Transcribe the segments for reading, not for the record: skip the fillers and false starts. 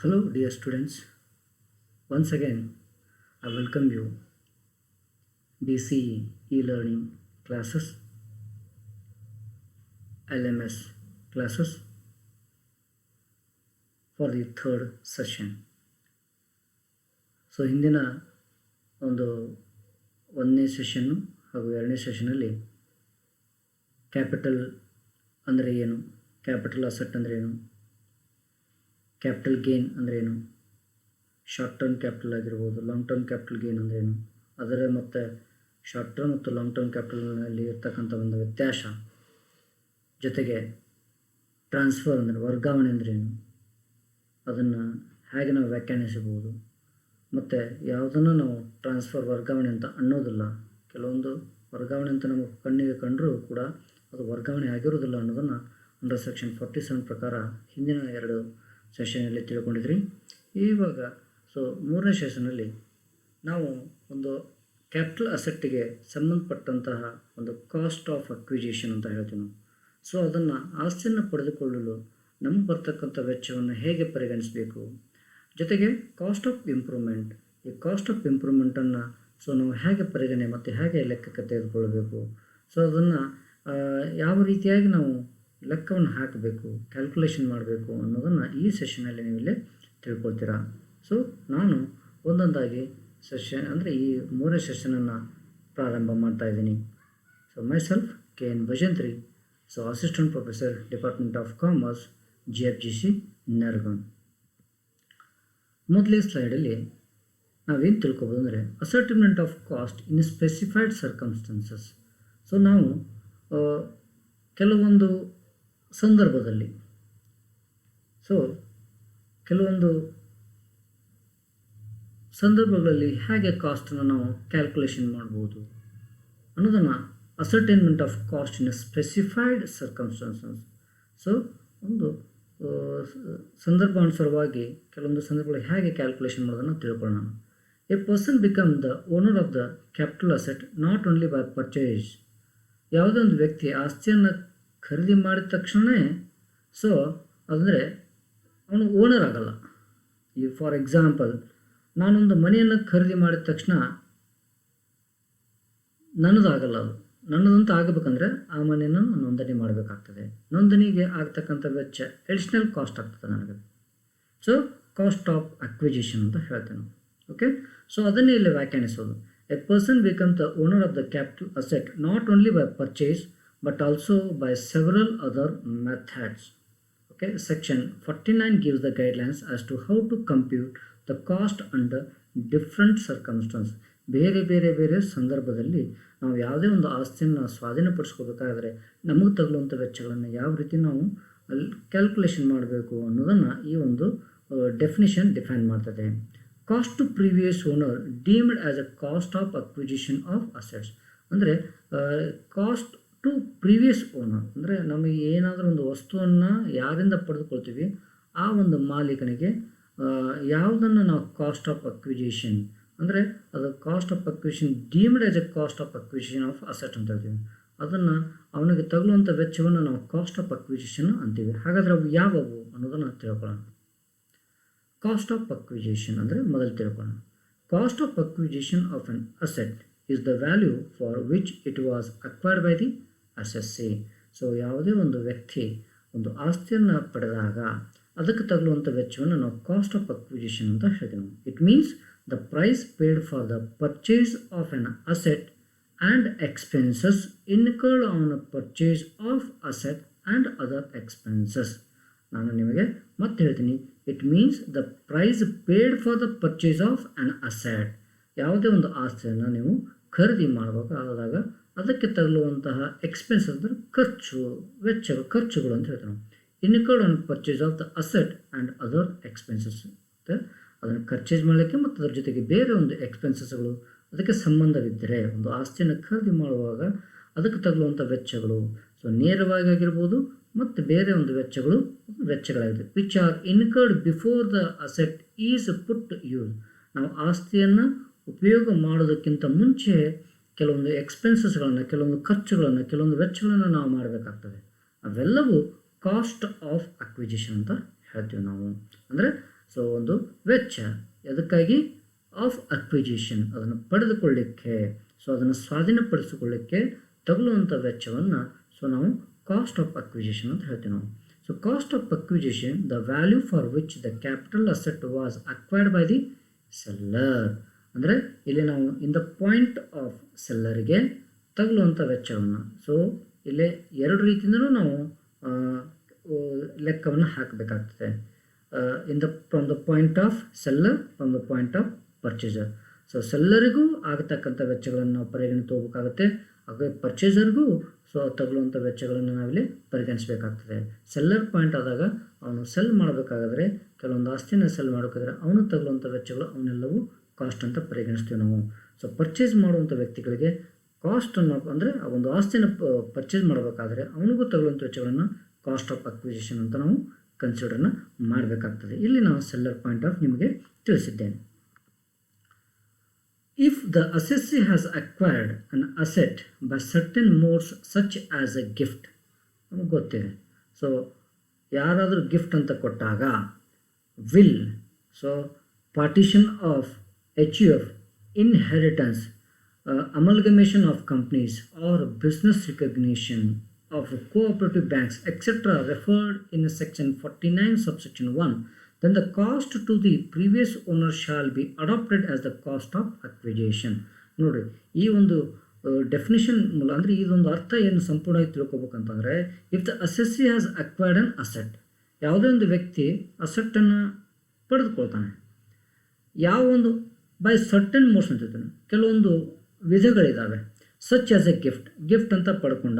Hello, dear students. Once again, I welcome you BCE e-learning classes, LMS classes for the third session. So ಹಿಂದಿನ ಒಂದು ಒಂದನೇ session ಹಾಗೂ ಎರಡನೇ ಸೆಷನಲ್ಲಿ capital ಅಂದರೆ ಏನು, ಕ್ಯಾಪಿಟಲ್ ಅಸೆಟ್ ಅಂದರೆ ಏನು, ಕ್ಯಾಪಿಟಲ್ ಗೇನ್ ಅಂದ್ರೇನು, ಶಾರ್ಟ್ ಟರ್ಮ್ ಕ್ಯಾಪಿಟಲ್ ಆಗಿರ್ಬೋದು, ಲಾಂಗ್ ಟರ್ಮ್ ಕ್ಯಾಪಿಟಲ್ ಗೇನ್ ಅಂದ್ರೇನು, ಅದರ ಮತ್ತು ಶಾರ್ಟ್ ಟರ್ಮ್ ಮತ್ತು ಲಾಂಗ್ ಟರ್ಮ್ ಕ್ಯಾಪಿಟಲ್ನಲ್ಲಿ ಇರ್ತಕ್ಕಂಥ ಒಂದು ವ್ಯತ್ಯಾಸ, ಜೊತೆಗೆ ಟ್ರಾನ್ಸ್ಫರ್ ಅಂದರೆ ವರ್ಗಾವಣೆ ಅಂದ್ರೇನು, ಅದನ್ನು ಹೇಗೆ ನಾವು ವ್ಯಾಖ್ಯಾನಿಸಬಹುದು, ಮತ್ತು ಯಾವುದನ್ನು ನಾವು ಟ್ರಾನ್ಸ್ಫರ್ ವರ್ಗಾವಣೆ ಅಂತ ಅನ್ನೋದಿಲ್ಲ. ಕೆಲವೊಂದು ವರ್ಗಾವಣೆ ಅಂತ ನಮಗೆ ಕಣ್ಣಿಗೆ ಕಂಡರೂ ಕೂಡ ಅದು ವರ್ಗಾವಣೆ ಆಗಿರೋದಿಲ್ಲ ಅನ್ನೋದನ್ನು ಅಂಡರ್ ಸೆಕ್ಷನ್ 47 ಪ್ರಕಾರ ಹಿಂದಿನ ಎರಡು ಸೆಷನಲ್ಲಿ ತಿಳ್ಕೊಂಡಿದ್ರಿ. ಇವಾಗ ಮೂರನೇ ಸೆಷನಲ್ಲಿ ನಾವು ಒಂದು ಕ್ಯಾಪಿಟಲ್ ಅಸೆಟ್ಟಿಗೆ ಸಂಬಂಧಪಟ್ಟಂತಹ ಒಂದು ಕಾಸ್ಟ್ ಆಫ್ ಅಕ್ವಿಜಿಷನ್ ಅಂತ ಹೇಳ್ತೀವಿ ನಾವು. ಅದನ್ನು ಆಸ್ತಿಯನ್ನು ಪಡೆದುಕೊಳ್ಳಲು ನಮಗೆ ಬರ್ತಕ್ಕಂಥ ವೆಚ್ಚವನ್ನು ಹೇಗೆ ಪರಿಗಣಿಸಬೇಕು, ಜೊತೆಗೆ ಕಾಸ್ಟ್ ಆಫ್ ಇಂಪ್ರೂವ್ಮೆಂಟ್, ಈ ಕಾಸ್ಟ್ ಆಫ್ ಇಂಪ್ರೂವ್ಮೆಂಟನ್ನು ನಾವು ಹೇಗೆ ಪರಿಗಣನೆ ಮತ್ತು ಹೇಗೆ ಲೆಕ್ಕಕ್ಕೆ ತೆಗೆದುಕೊಳ್ಬೇಕು, ಅದನ್ನು ಯಾವ ರೀತಿಯಾಗಿ ನಾವು ಲೆಕ್ಕವನ್ನು ಹಾಕಬೇಕು, ಕ್ಯಾಲ್ಕುಲೇಷನ್ ಮಾಡಬೇಕು ಅನ್ನೋದನ್ನು ಈ ಸೆಷನಲ್ಲಿ ನೀವು ಇಲ್ಲಿ ತಿಳ್ಕೊಳ್ತೀರಾ. ನಾನು ಒಂದೊಂದಾಗಿ ಸೆಷನ್ ಅಂದರೆ ಈ ಮೂರನೇ ಸೆಷನನ್ನು ಪ್ರಾರಂಭ ಮಾಡ್ತಾಯಿದ್ದೀನಿ. Myself KN Bhajantri, assistant professor, department of commerce, GFGC Naragund. ಮೊದಲೇ ಸ್ಲೈಡಲ್ಲಿ ನಾವೇನು ತಿಳ್ಕೊಬೋದು ಅಂದರೆ ascertainment of cost in specified circumstances. ನಾವು ಕೆಲವೊಂದು ಸಂದರ್ಭದಲ್ಲಿ ಕೆಲವೊಂದು ಸಂದರ್ಭಗಳಲ್ಲಿ ಹೇಗೆ ಕಾಸ್ಟನ್ನು ನಾವು ಕ್ಯಾಲ್ಕುಲೇಷನ್ ಮಾಡ್ಬೋದು ಅನ್ನೋದನ್ನು ascertainment of cost in specified circumstances. ಒಂದು ಸಂದರ್ಭಾನುಸಾರವಾಗಿ ಕೆಲವೊಂದು ಸಂದರ್ಭಗಳಲ್ಲಿ ಹೇಗೆ ಕ್ಯಾಲ್ಕುಲೇಷನ್ ಮಾಡೋದನ್ನು ತಿಳ್ಕೊಳ್ಳೋಣ. A person become the owner of the capital asset not only by purchase. ಯಾವುದೇ ಒಂದು ವ್ಯಕ್ತಿ ಆಸ್ತಿಯನ್ನು ಖರೀದಿ ಮಾಡಿದ ತಕ್ಷಣವೇ ಅಂದರೆ ಅವನು ಓನರ್ ಆಗಲ್ಲ. ಈ ಫಾರ್ ಎಕ್ಸಾಂಪಲ್, ನಾನೊಂದು ಮನೆಯನ್ನು ಖರೀದಿ ಮಾಡಿದ ತಕ್ಷಣ ನನ್ನದಾಗಲ್ಲ, ಅದು ನನ್ನದಂತ ಆಗಬೇಕಂದ್ರೆ ಆ ಮನೆಯನ್ನು ನೋಂದಣಿ ಮಾಡಬೇಕಾಗ್ತದೆ. ನೋಂದಣಿಗೆ ಆಗ್ತಕ್ಕಂಥ ವೆಚ್ಚ ಎಡಿಷ್ನಲ್ ಕಾಸ್ಟ್ ಆಗ್ತದೆ ನನಗೆ. ಕಾಸ್ಟ್ ಆಫ್ ಅಕ್ವಿಜಿಷನ್ ಅಂತ ಹೇಳ್ತೇನೆ. ಓಕೆ, ಅದನ್ನೇ ಇಲ್ಲಿ ವ್ಯಾಖ್ಯಾನಿಸೋದು. A person become the owner of the capital asset not only by purchase but also by several other methods. Okay, section 49 gives the guidelines as to how to compute the cost under different circumstances. ಬೇರೆ ಬೇರೆ ಬೇರೆ ಸಂದರ್ಭದಲ್ಲಿ ನಾವು ಯಾವುದೇ ಒಂದು ಆಸ್ತಿಯನ್ನು ಸ್ವಾಧೀನಪಡಿಸ್ಕೋಬೇಕಾದ್ರೆ ನಮಗೆ ತಗಲುವಂಥ ವೆಚ್ಚಗಳನ್ನು ಯಾವ ರೀತಿ ನಾವು ಕ್ಯಾಲ್ಕುಲೇಷನ್ ಮಾಡಬೇಕು ಅನ್ನೋದನ್ನು ಈ ಒಂದು ಡೆಫಿನಿಷನ್ ಡಿಫೈನ್ ಮಾಡ್ತದೆ. Cost to previous owner deemed as a cost of acquisition of assets. ಅಂದರೆ ಕಾಸ್ಟ್ ಟು ಪ್ರೀವಿಯಸ್ ಓನರ್ ಅಂದರೆ ನಮಗೆ ಏನಾದರೂ ಒಂದು ವಸ್ತುವನ್ನು ಯಾರಿಂದ ಪಡೆದುಕೊಳ್ತೀವಿ ಆ ಒಂದು ಮಾಲೀಕನಿಗೆ ಯಾವುದನ್ನು ನಾವು ಕಾಸ್ಟ್ ಆಫ್ ಅಕ್ವಿಜಿಷನ್ ಅಂದರೆ ಅದು cost of acquisition deemed as A cost of acquisition of asset ಅಂತ ಹೇಳ್ತೀವಿ. ಅದನ್ನು ಅವನಿಗೆ ತಗಲುವಂಥ ವೆಚ್ಚವನ್ನು ನಾವು ಕಾಸ್ಟ್ ಆಫ್ ಅಕ್ವಿಜಿಷನ್ ಅಂತೀವಿ. ಹಾಗಾದರೆ ಅವು ಯಾವುವು ಅನ್ನೋದನ್ನು ತಿಳ್ಕೊಳ್ಳೋಣ. ಕಾಸ್ಟ್ ಆಫ್ ಅಕ್ವಿಜಿಷನ್ ಅಂದರೆ ಮೊದಲು ತಿಳ್ಕೊಳ್ಳೋಣ. Cost of acquisition of an asset is the value for which it was acquired by the assessee. ಯಾವುದೇ ಒಂದು ವ್ಯಕ್ತಿ ಒಂದು ಆಸ್ತಿಯನ್ನು ಪಡೆದಾಗ ಅದಕ್ಕೆ ತಗಲುವಂಥ ವೆಚ್ಚವನ್ನು ನಾವು ಕಾಸ್ಟ್ ಆಫ್ ಅಕ್ವಿಜಿಷನ್ ಅಂತ ಹೇಳ್ತೀವಿ. It means the price paid for the purchase of an asset and expenses incurred on a purchase of asset and other expenses. ನಾನು ನಿಮಗೆ ಮತ್ತೆ ಹೇಳ್ತೀನಿ, it means the price paid for the purchase of an asset. ಯಾವುದೇ ಒಂದು ಆಸ್ತಿಯನ್ನು ನೀವು ಖರೀದಿ ಮಾಡಬೇಕಾದಾಗ ಅದಕ್ಕೆ ತಗಲುವಂತಹ ಎಕ್ಸ್ಪೆನ್ಸ್ ಅಂದರೆ ಖರ್ಚುಗಳು ಅಂತ ಹೇಳ್ತಾರೆ. Incurred on purchase of the asset and other expenses. ಮತ್ತು ಅದನ್ನು ಪರ್ಚೇಸ್ ಮಾಡಲಿಕ್ಕೆ ಮತ್ತು ಅದರ ಜೊತೆಗೆ ಬೇರೆ ಒಂದು ಎಕ್ಸ್ಪೆನ್ಸಸ್ಗಳು ಅದಕ್ಕೆ ಸಂಬಂಧವಿದ್ದರೆ ಒಂದು ಆಸ್ತಿಯನ್ನು ಖರೀದಿ ಮಾಡುವಾಗ ಅದಕ್ಕೆ ತಗಲುವಂಥ ವೆಚ್ಚಗಳು ನೇರವಾಗಿ ಆಗಿರ್ಬೋದು ಮತ್ತು ಬೇರೆ ಒಂದು ವೆಚ್ಚಗಳಾಗಿದೆ. Which are incurred before the asset is put use. ನಾವು ಆಸ್ತಿಯನ್ನು ಉಪಯೋಗ ಮಾಡೋದಕ್ಕಿಂತ ಮುಂಚೆ ಕೆಲವೊಂದು ಎಕ್ಸ್ಪೆನ್ಸಸ್ಗಳನ್ನು, ಕೆಲವೊಂದು ಖರ್ಚುಗಳನ್ನು, ಕೆಲವೊಂದು ವೆಚ್ಚಗಳನ್ನು ನಾವು ಮಾಡಬೇಕಾಗ್ತದೆ. ಅವೆಲ್ಲವೂ ಕಾಸ್ಟ್ ಆಫ್ ಅಕ್ವಿಜಿಷನ್ ಅಂತ ಹೇಳ್ತೀವಿ ನಾವು. ಅಂದರೆ ಸೊ ಒಂದು ವೆಚ್ಚ ಎದಕ್ಕಾಗಿ ಆಫ್ ಅಕ್ವಿಜಿಷನ್, ಅದನ್ನು ಪಡೆದುಕೊಳ್ಳಿಕ್ಕೆ, ಸೊ ಅದನ್ನು ಸ್ವಾಧೀನಪಡಿಸಿಕೊಳ್ಳಿಕ್ಕೆ ತಗುಲುವಂಥ ವೆಚ್ಚವನ್ನು ಸೊ ನಾವು ಕಾಸ್ಟ್ ಆಫ್ ಅಕ್ವಿಜಿಷನ್ ಅಂತ ಹೇಳ್ತೀವಿ ನಾವು. So cost of acquisition the value for which the capital asset was acquired by the seller. ಅಂದರೆ ಇಲ್ಲಿ ನಾವು ಇನ್ ದ ಪಾಯಿಂಟ್ ಆಫ್ ಸೆಲ್ಲರಿಗೆ ತಗುಲುವಂಥ ವೆಚ್ಚವನ್ನು, ಸೊ ಇಲ್ಲಿ ಎರಡು ರೀತಿಯಿಂದಲೂ ನಾವು ಲೆಕ್ಕವನ್ನು ಹಾಕಬೇಕಾಗ್ತದೆ. From the point of seller, from the point of purchaser. So ಸೆಲ್ಲರಿಗೂ ಆಗತಕ್ಕಂಥ ವೆಚ್ಚಗಳನ್ನು ನಾವು ಪರಿಗಣನೆ ತಗೋಬೇಕಾಗುತ್ತೆ, ಹಾಗೆ ಪರ್ಚೇಸರ್ಗೂ ಸೊ ತಗುಲುವಂಥ ವೆಚ್ಚಗಳನ್ನು ನಾವಿಲ್ಲಿ ಪರಿಗಣಿಸಬೇಕಾಗ್ತದೆ. ಸೆಲ್ಲರ್ ಪಾಯಿಂಟ್ ಆದಾಗ ಅವನು ಸೆಲ್ ಮಾಡಬೇಕಾದ್ರೆ, ಕೆಲವೊಂದು ಆಸ್ತಿನ ಸೆಲ್ ಮಾಡಬೇಕಾದ್ರೆ ಅವನು ತಗುಲುವಂಥ ವೆಚ್ಚಗಳು ಅವನ್ನೆಲ್ಲವೂ ಕಾಸ್ಟ್ ಅಂತ ಪರಿಗಣಿಸ್ತೀವಿ ನಾವು. ಸೊ ಪರ್ಚೇಸ್ ಮಾಡುವಂಥ ವ್ಯಕ್ತಿಗಳಿಗೆ ಕಾಸ್ಟನ್ನು ಅಂದರೆ ಆ ಒಂದು ಆಸ್ತಿನ ಪರ್ಚೇಸ್ ಮಾಡಬೇಕಾದ್ರೆ ಅವನಿಗೂ ತಗುಲುವಂಥ ವೆಚ್ಚಗಳನ್ನು ಕಾಸ್ಟ್ ಆಫ್ ಅಕ್ವಿಜಿಷನ್ ಅಂತ ನಾವು ಕನ್ಸಿಡರ್ನ ಮಾಡಬೇಕಾಗ್ತದೆ. ಇಲ್ಲಿ ನಾವು ಸೆಲ್ಲರ್ ಪಾಯಿಂಟ್ ಆಫ್ ನಿಮಗೆ ತಿಳಿಸಿದ್ದೇನೆ. If the assessee has acquired an asset by certain modes such as A gift, ನಮಗೆ ಗೊತ್ತಿದೆ. ಸೊ ಯಾರಾದರೂ ಗಿಫ್ಟ್ ಅಂತ ಕೊಟ್ಟಾಗ will, so partition of HUF, inheritance, amalgamation of companies or business recognition of cooperative banks, etc. referred in section 49 subsection 1, then the cost to the previous owner shall be adopted as the cost of acquisition. ನೋಡಿ, ಈ ಒಂದು definition ಮೂಲ ಅಂದರೆ ಇದೊಂದು ಅರ್ಥ ಏನು ಸಂಪೂರ್ಣವಾಗಿ ತಿಳ್ಕೊಬೇಕಂತಂದರೆ, if the assessee has acquired an asset, ಯಾವುದೇ ಒಂದು ವ್ಯಕ್ತಿ ಅಸೆಟ್ಟನ್ನು ಪಡೆದುಕೊಳ್ತಾನೆ, ಯಾವ ಒಂದು ಬೈ ಸರ್ಟನ್ ಮೋಡ್ಸ್ ಅಂತ ಹೇಳ್ತಾನೆ, ಕೆಲವೊಂದು ವಿಧಗಳಿದ್ದಾವೆ. ಸಚ್ ಆಸ್ ಎ ಗಿಫ್ಟ್ ಅಂತ ಪಡ್ಕೊಂಡ.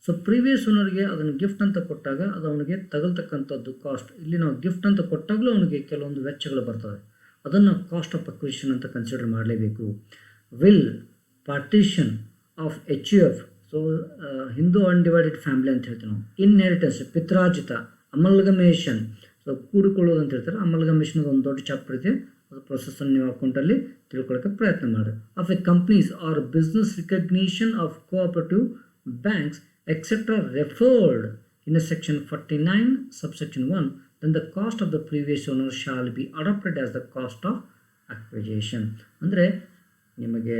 ಸೊ ಪ್ರೀವಿಯಸ್ ಓನರ್ಗೆ ಅದನ್ನು ಗಿಫ್ಟ್ ಅಂತ ಕೊಟ್ಟಾಗ ಅದು ಅವನಿಗೆ ತಗಲ್ತಕ್ಕಂಥದ್ದು ಕಾಸ್ಟ್. ಇಲ್ಲಿ ನಾವು ಗಿಫ್ಟ್ ಅಂತ ಕೊಟ್ಟಾಗಲೂ ಅವನಿಗೆ ಕೆಲವೊಂದು ವೆಚ್ಚಗಳು ಬರ್ತವೆ, ಅದನ್ನು ಕಾಸ್ಟ್ ಆಫ್ ಅಕ್ವಿಜಿಷನ್ ಅಂತ ಕನ್ಸಿಡರ್ ಮಾಡಲೇಬೇಕು. Will, partition of HUF, so Hindu undivided family ಅಂತ ಹೇಳ್ತೀವಿ ನಾವು. ಇನ್ಹೆರಿಟೆನ್ಸ್, ಪಿತ್ರಾರ್ಜಿತ. ಅಮಲ್ಗಮೇಷನ್, ಸೊ ಕೂಡಿಕೊಳ್ಳೋದು ಅಂತ ಹೇಳ್ತಾರೆ. ಅಮಲ್ಗಮೇಷನ್ ಒಂದು ದೊಡ್ಡ ಚಾಪ್ಟರ್ ಇದೆ, ಅದು ಪ್ರೊಸೆಸನ್ನು ನೀವು ಅಕೌಂಟಲ್ಲಿ ತಿಳ್ಕೊಳ್ಳೋಕ್ಕೆ ಪ್ರಯತ್ನ ಮಾಡಿ. Of A companies are business recognition of cooperative banks etcetera referred in a section 49 subsection 1, then the cost of the previous owner shall be adopted as the cost of acquisition. ಅಂದರೆ ನಿಮಗೆ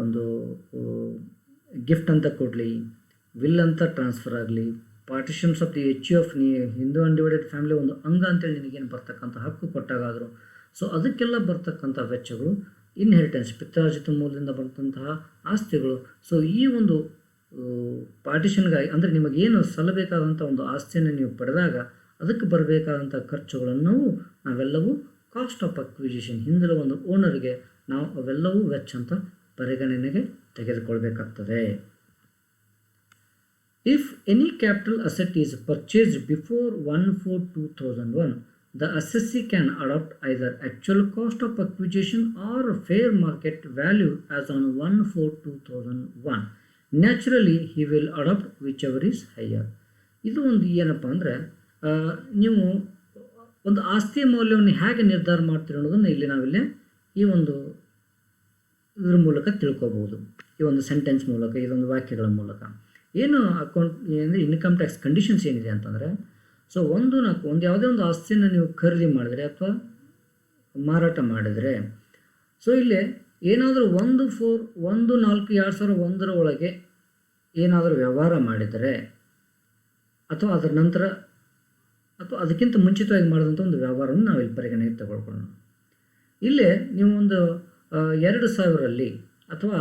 ಒಂದು gift ಅಂತ ಕೊಡಲಿ, will ಅಂತ transfer ಆಗಲಿ, partitions of the HUF, Hindu undivided family ಒಂದು ಅಂಗ ಅಂತೇಳಿ ನಿನಗೇನು ಬರ್ತಕ್ಕಂಥ ಹಕ್ಕು ಕೊಟ್ಟಾಗಾದರೂ, ಸೊ ಅದಕ್ಕೆಲ್ಲ ಬರ್ತಕ್ಕಂಥ ವೆಚ್ಚಗಳು, ಇನ್ಹೆರಿಟೆನ್ಸ್, ಪಿತ್ರಾರ್ಜಿತ ಮೂಲದಿಂದ ಬಂದಂತಹ ಆಸ್ತಿಗಳು. ಸೊ ಈ ಒಂದು ಪಾರ್ಟಿಷನ್ಗಾಗಿ ಅಂದರೆ ನಿಮಗೇನು ಸಲ್ಲಬೇಕಾದಂಥ ಒಂದು ಆಸ್ತಿಯನ್ನು ನೀವು ಪಡೆದಾಗ ಅದಕ್ಕೆ ಬರಬೇಕಾದಂಥ ಖರ್ಚುಗಳನ್ನು ನಾವೆಲ್ಲವೂ ಕಾಸ್ಟ್ ಆಫ್ ಅಕ್ವಿಜಿಷನ್, ಹಿಂದಿನ ಒಂದು ಓನರ್ಗೆ ನಾವು ಅವೆಲ್ಲವೂ ವೆಚ್ಚ ಅಂತ ಪರಿಗಣನೆಗೆ ತೆಗೆದುಕೊಳ್ಬೇಕಾಗ್ತದೆ. If any capital asset is purchased before 1/4/2001, the assessee can adopt either actual cost of acquisition or fair market value as on 1/4/2001. Naturally, he will adopt whichever is higher. ಇದು ಒಂದು ಏನಪ್ಪ ಅಂದರೆ, ನೀವು ಒಂದು ಆಸ್ತಿಯ ಮೌಲ್ಯವನ್ನು ಹೇಗೆ ನಿರ್ಧಾರ ಮಾಡ್ತೀರಿ ಅನ್ನೋದನ್ನು ಇಲ್ಲಿ ನಾವಿಲ್ಲಿ ಈ ಒಂದು ಇದ್ರ ಮೂಲಕ ತಿಳ್ಕೊಬೋದು. ಈ ಒಂದು ಸೆಂಟೆನ್ಸ್ ಮೂಲಕ, ಇದೊಂದು ವಾಕ್ಯಗಳ ಮೂಲಕ. ಏನು ಅಕೌಂಟ್ ಅಂದರೆ ಇನ್ಕಮ್ ಟ್ಯಾಕ್ಸ್ ಕಂಡೀಷನ್ಸ್ ಏನಿದೆ ಅಂತಂದರೆ, ಸೊ ಒಂದು ಯಾವುದೇ ಒಂದು ಆಸ್ತಿಯನ್ನು ನೀವು ಖರೀದಿ ಮಾಡಿದರೆ ಅಥವಾ ಮಾರಾಟ ಮಾಡಿದರೆ, ಸೊ ಇಲ್ಲಿ ಏನಾದರೂ 1/4/2001 ಒಳಗೆ ಏನಾದರೂ ವ್ಯವಹಾರ ಮಾಡಿದರೆ ಅಥವಾ ಅದರ ನಂತರ ಅಥವಾ ಅದಕ್ಕಿಂತ ಮುಂಚಿತವಾಗಿ ಮಾಡಿದಂಥ ಒಂದು ವ್ಯವಹಾರವನ್ನು ನಾವಿಲ್ಲಿ ಪರಿಗಣನೆಗೆ ತಗೊಳ್ಕೊಳ್ಳೋಣ. ಇಲ್ಲೇ ನೀವು ಒಂದು 2000ರಲ್ಲಿ ಅಥವಾ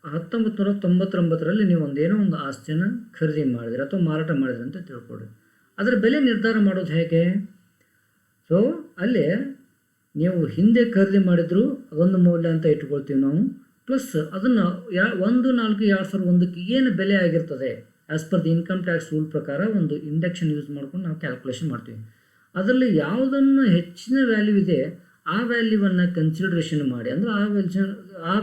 1999ರಲ್ಲಿ ನೀವು ಏನೋ ಒಂದು ಆಸ್ತಿಯನ್ನು ಖರೀದಿ ಮಾಡಿದರೆ ಅಥವಾ ಮಾರಾಟ ಮಾಡಿದ್ರೆ ಅಂತ ತಿಳ್ಕೊಳ್ರಿ. ಅದರ ಬೆಲೆ ನಿರ್ಧಾರ ಮಾಡೋದು ಹೇಗೆ? ಸೊ ಅಲ್ಲೇ ನೀವು ಹಿಂದೆ ಖರೀದಿ ಮಾಡಿದ್ರು ಅದೊಂದು ಮೌಲ್ಯ ಅಂತ ಇಟ್ಕೊಳ್ತೀವಿ ನಾವು, ಪ್ಲಸ್ ಅದನ್ನು 1/4/2001ಕ್ಕೆ ಏನು ಬೆಲೆ ಆಗಿರ್ತದೆ as per the income tax rule ಪ್ರಕಾರ ಒಂದು ಇಂಡೆಕ್ಷನ್ ಯೂಸ್ ಮಾಡ್ಕೊಂಡು ನಾವು ಕ್ಯಾಲ್ಕುಲೇಷನ್ ಮಾಡ್ತೀವಿ. ಅದರಲ್ಲಿ ಯಾವುದನ್ನು ಹೆಚ್ಚಿನ ವ್ಯಾಲ್ಯೂ ಇದೆ ಆ ವ್ಯಾಲ್ಯೂವನ್ನು ಕನ್ಸಿಡರೇಷನ್ ಮಾಡಿ, ಅಂದರೆ ಆ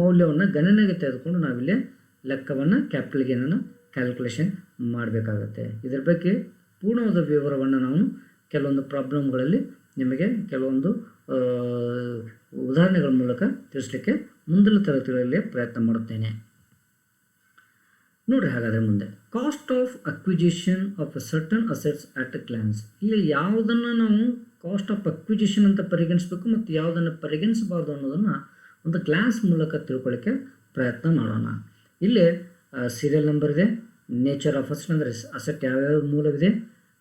ಮೌಲ್ಯವನ್ನು ಗಣನೆಗೆ ತೆಗೆದುಕೊಂಡು ನಾವಿಲ್ಲಿ ಲೆಕ್ಕವನ್ನು ಕ್ಯಾಪಿಟಲ್ ಗೇನನ್ನು ಕ್ಯಾಲ್ಕುಲೇಷನ್ ಮಾಡಬೇಕಾಗತ್ತೆ. ಇದರ ಬಗ್ಗೆ ಪೂರ್ಣವಾದ ವಿವರವನ್ನು ನಾನು ಕೆಲವೊಂದು ಪ್ರಾಬ್ಲಮ್ಗಳಲ್ಲಿ ನಿಮಗೆ ಕೆಲವೊಂದು ಉದಾಹರಣೆಗಳ ಮೂಲಕ ತಿಳಿಸಲಿಕ್ಕೆ ಮುಂದಿನ ತರಗತಿಗಳಲ್ಲಿ ಪ್ರಯತ್ನ ಮಾಡುತ್ತೇನೆ. ನೋಡಿರಿ, ಹಾಗಾದರೆ ಮುಂದೆ cost of acquisition of certain assets at A glance. ಇಲ್ಲಿ ಯಾವುದನ್ನು ನಾವು ಕಾಸ್ಟ್ ಆಫ್ ಅಕ್ವಿಜಿಷನ್ ಅಂತ ಪರಿಗಣಿಸಬೇಕು ಮತ್ತು ಯಾವುದನ್ನು ಪರಿಗಣಿಸಬಾರ್ದು ಅನ್ನೋದನ್ನು ಒಂದು ಗ್ಲಾನ್ಸ್ ಮೂಲಕ ತಿಳ್ಕೊಳ್ಳೋಕ್ಕೆ ಪ್ರಯತ್ನ ಮಾಡೋಣ. ಇಲ್ಲಿ ಸೀರಿಯಲ್ ನಂಬರ್ ಇದೆ, ನೇಚರ್ ಆಫ್ ಅಸೆಟ್ ಅಂದರೆ ಅಸೆಟ್ ಯಾವ್ಯಾವ ಮೂಲವಿದೆ,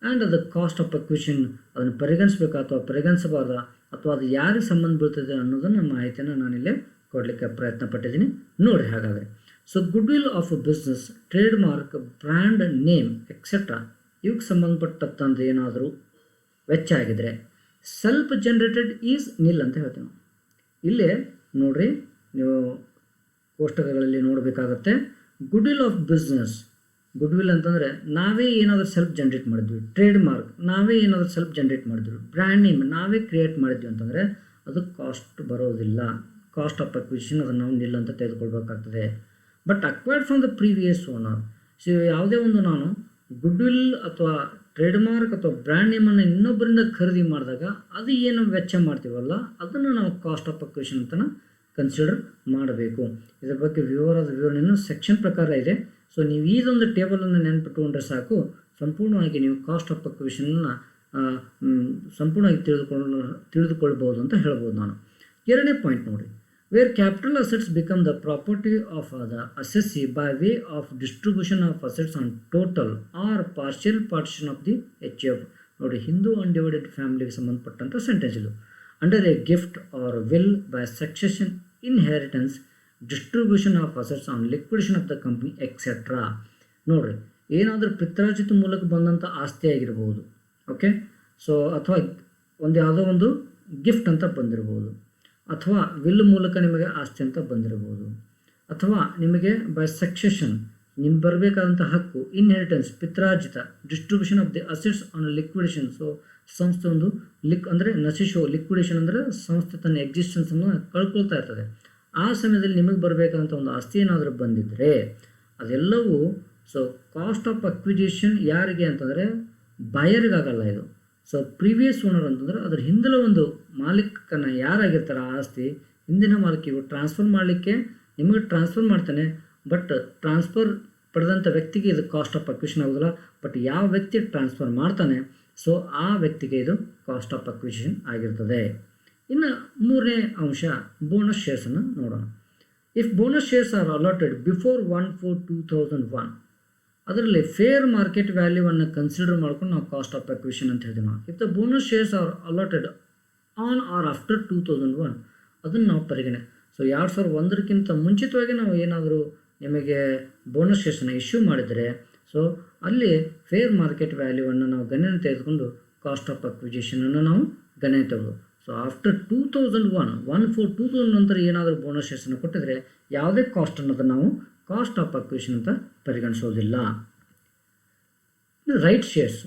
ಆ್ಯಂಡ್ ಅದು ಕಾಸ್ಟ್ ಆಫ್ ಅಕ್ವಿಷನ್ ಅದನ್ನು ಪರಿಗಣಿಸಬೇಕಾ ಅಥವಾ ಪರಿಗಣಿಸಬಾರ್ದ ಅಥವಾ ಅದು ಯಾರಿಗೆ ಸಂಬಂಧ ಬೀಳ್ತದೆ ಅನ್ನೋದನ್ನು ಮಾಹಿತಿಯನ್ನು ನಾನಿಲ್ಲಿ ಕೊಡಲಿಕ್ಕೆ ಪ್ರಯತ್ನ ಪಟ್ಟಿದ್ದೀನಿ. ನೋಡಿ ಹಾಗಾದರೆ, so goodwill of business, trademark, brand name etcetera ಇವಕ್ಕೆ ಸಂಬಂಧಪಟ್ಟಂತ ಏನಾದರೂ ವೆಚ್ಚ ಆಗಿದರೆ ಸೆಲ್ಫ್ ಜನರೇಟೆಡ್ ಈಸ್ ನಿಲ್ ಅಂತ ಹೇಳ್ತೀವಿ ನಾವು. ಇಲ್ಲೇ ನೋಡ್ರಿ, ನೀವು ಕೋಷ್ಟಕಗಳಲ್ಲಿ ನೋಡಬೇಕಾಗತ್ತೆ. Goodwill of business, goodwill ಅಂತಂದರೆ ನಾವೇ ಏನಾದರೂ ಸೆಲ್ಫ್ ಜನ್ರೇಟ್ ಮಾಡಿದ್ವಿ, ಟ್ರೇಡ್ ಮಾರ್ಕ್ ನಾವೇ ಏನಾದರೂ ಸೆಲ್ಫ್ ಜನ್ರೇಟ್ ಮಾಡಿದ್ವಿ, ಬ್ರ್ಯಾಂಡ್ ನೇಮ್ ನಾವೇ ಕ್ರಿಯೇಟ್ ಮಾಡಿದ್ವಿ ಅಂತಂದರೆ ಅದು ಕಾಸ್ಟ್ ಬರೋದಿಲ್ಲ. ಕಾಸ್ಟ್ ಆಫ್ ಅಕ್ವಿಸಿಷನ್ ಅದನ್ನು ನಾವು ನಿಲ್ ಅಂತ ತೆಗೆದುಕೊಳ್ಬೇಕಾಗ್ತದೆ. But acquired from the previous owner, so ಯಾವುದೇ ಒಂದು ನಾನು ಗುಡ್ ವಿಲ್ ಅಥವಾ ಟ್ರೇಡ್ ಮಾರ್ಕ್ ಅಥವಾ ಬ್ರ್ಯಾಂಡ್ ನೇಮನ್ನು ಇನ್ನೊಬ್ಬರಿಂದ ಖರೀದಿ ಮಾಡಿದಾಗ ಅದು ಏನು ವೆಚ್ಚ ಮಾಡ್ತೀವಲ್ಲ ಅದನ್ನು ನಾವು ಕಾಸ್ಟ್ ಆಫ್ ಅಕ್ವಿಸಿಷನ್ ಅಂತ ಕನ್ಸಿಡರ್ ಮಾಡಬೇಕು. ಇದರ ಬಗ್ಗೆ ವಿವರವಾದ ವಿವರಣೆಯನ್ನು ಸೆಕ್ಷನ್ ಪ್ರಕಾರ ಇದೆ. ಸೊ ನೀವು ಇದೊಂದು ಟೇಬಲನ್ನು ನೆನಪಿಟ್ಟುಕೊಂಡ್ರೆ ಸಾಕು, ಸಂಪೂರ್ಣವಾಗಿ ನೀವು ಕಾಸ್ಟ್ ಆಫ್ ಅಕ್ವಿಸಿಷನ್ನ ಸಂಪೂರ್ಣವಾಗಿ ತಿಳಿದುಕೊಳ್ಬೋದು ಅಂತ ಹೇಳ್ಬೋದು ನಾನು. ಎರಡನೇ ಪಾಯಿಂಟ್ ನೋಡಿ, where capital assets become the property of the assessee by way of distribution of assets on total or partial partition of the H F. ನೋಡಿ, ಹಿಂದೂ ಅನ್ಡಿವೈಡೆಡ್ ಫ್ಯಾಮಿಲಿಗೆ ಸಂಬಂಧಪಟ್ಟಂಥ ಸೆಂಟೆನ್ಸ್ ಇದು. Under a gift or will by succession, inheritance, distribution of assets on liquidation of the company etcetera. ನೋಡಿರಿ, ಏನಾದರೂ ಪಿತ್ರಾರ್ಜಿತ ಮೂಲಕ ಬಂದಂಥ ಆಸ್ತಿ ಆಗಿರ್ಬೋದು, ಓಕೆ. ಸೊ ಅಥವಾ ಯಾವುದೋ ಒಂದು ಗಿಫ್ಟ್ ಅಂತ ಬಂದಿರ್ಬೋದು, ಅಥವಾ ವಿಲ್ ಮೂಲಕ ನಿಮಗೆ ಆಸ್ತಿ ಅಂತ ಬಂದಿರ್ಬೋದು, ಅಥವಾ ನಿಮಗೆ ಬೈ ಸಕ್ಸೆಷನ್ ನಿಮ್ಗೆ ಬರಬೇಕಾದಂಥ ಹಕ್ಕು, ಇನ್ಹೆರಿಟೆನ್ಸ್ ಪಿತ್ರಾರ್ಜಿತ, distribution of the assets on liquidation. So ಸಂಸ್ಥೆ ಒಂದು ಅಂದರೆ ನಶಿಸೋ, ಲಿಕ್ವಿಡೇಷನ್ ಅಂದರೆ ಸಂಸ್ಥೆ ತನ್ನ ಎಕ್ಸಿಸ್ಟೆನ್ಸನ್ನು ಕಳ್ಕೊಳ್ತಾ ಇರ್ತದೆ. ಆ ಸಮಯದಲ್ಲಿ ನಿಮಗೆ ಬರಬೇಕಾದಂಥ ಒಂದು ಆಸ್ತಿ ಏನಾದರೂ ಬಂದಿದ್ದರೆ ಅದೆಲ್ಲವೂ ಸೊ ಕಾಸ್ಟ್ ಆಫ್ ಅಕ್ವಿಜಿಷನ್ ಯಾರಿಗೆ ಅಂತಂದರೆ ಬಯರಿಗಾಗಲ್ಲ ಇದು. ಸೊ ಪ್ರೀವಿಯಸ್ ಓನರ್ ಅಂತಂದರೆ ಅದ್ರ ಹಿಂದಿನ ಒಂದು ಮಾಲೀಕನ ಯಾರಾಗಿರ್ತಾರೆ ಆ ಆಸ್ತಿ ಹಿಂದಿನ ಮಾಲೀಕಿಗೂ ಟ್ರಾನ್ಸ್ಫರ್ ಮಾಡಲಿಕ್ಕೆ ನಿಮಗೆ ಟ್ರಾನ್ಸ್ಫರ್ ಮಾಡ್ತಾನೆ. ಬಟ್ ಟ್ರಾನ್ಸ್ಫರ್ ಪಡೆದಂಥ ವ್ಯಕ್ತಿಗೆ ಇದು ಕಾಸ್ಟ್ ಆಫ್ ಅಕ್ವಿಷನ್ ಆಗೋದಿಲ್ಲ. ಬಟ್ ಯಾವ ವ್ಯಕ್ತಿ ಟ್ರಾನ್ಸ್ಫರ್ ಮಾಡ್ತಾನೆ ಸೊ ಆ ವ್ಯಕ್ತಿಗೆ ಇದು ಕಾಸ್ಟ್ ಆಫ್ ಅಕ್ವಿಷನ್ ಆಗಿರ್ತದೆ. ಇನ್ನು ಮೂರನೇ ಅಂಶ ಬೋನಸ್ ಶೇರ್ಸನ್ನು ನೋಡೋಣ. If bonus shares are allotted before 1/4/2001 ಅದರಲ್ಲಿ ಫೇರ್ ಮಾರ್ಕೆಟ್ ವ್ಯಾಲ್ಯೂವನ್ನು ಕನ್ಸಿಡರ್ ಮಾಡ್ಕೊಂಡು ನಾವು ಕಾಸ್ಟ್ ಆಫ್ ಅಕ್ವಿಷನ್ ಅಂತ ಹೇಳ್ತೀವಿ ನಾವು. If the bonus shares are allotted on or after 2001 ಅದನ್ನು ನಾವು ಪರಿಗಣನೆ. ಸೊ 2001ಕ್ಕಿಂತ ಮುಂಚಿತವಾಗಿ ನಾವು ಏನಾದರೂ ನಿಮಗೆ ಬೋನಸ್ ಶೇರ್ಸನ್ನು ಇಶ್ಯೂ ಮಾಡಿದರೆ ಸೊ ಅಲ್ಲಿ ಫೇರ್ ಮಾರ್ಕೆಟ್ ವ್ಯಾಲ್ಯೂವನ್ನು ನಾವು ಗಣನೆ ತೆಗೆದುಕೊಂಡು ಕಾಸ್ಟ್ ಆಫ್ ಅಕ್ವಿಜಿಷನನ್ನು ನಾವು ಗಣನೆ ತೆಗೆದು. ಸೊ ಆಫ್ಟರ್ 2001 1/4/2000 ನಂತರ ಏನಾದರೂ ಬೋನಸ್ ಶೇರ್ಸನ್ನು ಕೊಟ್ಟಿದ್ರೆ ಯಾವುದೇ ಕಾಸ್ಟ್ ಅನ್ನೋದನ್ನು ನಾವು ಕಾಸ್ಟ್ ಆಫ್ ಅಕ್ವಿಷನ್ ಅಂತ ಪರಿಗಣಿಸೋದಿಲ್ಲ. Right shares.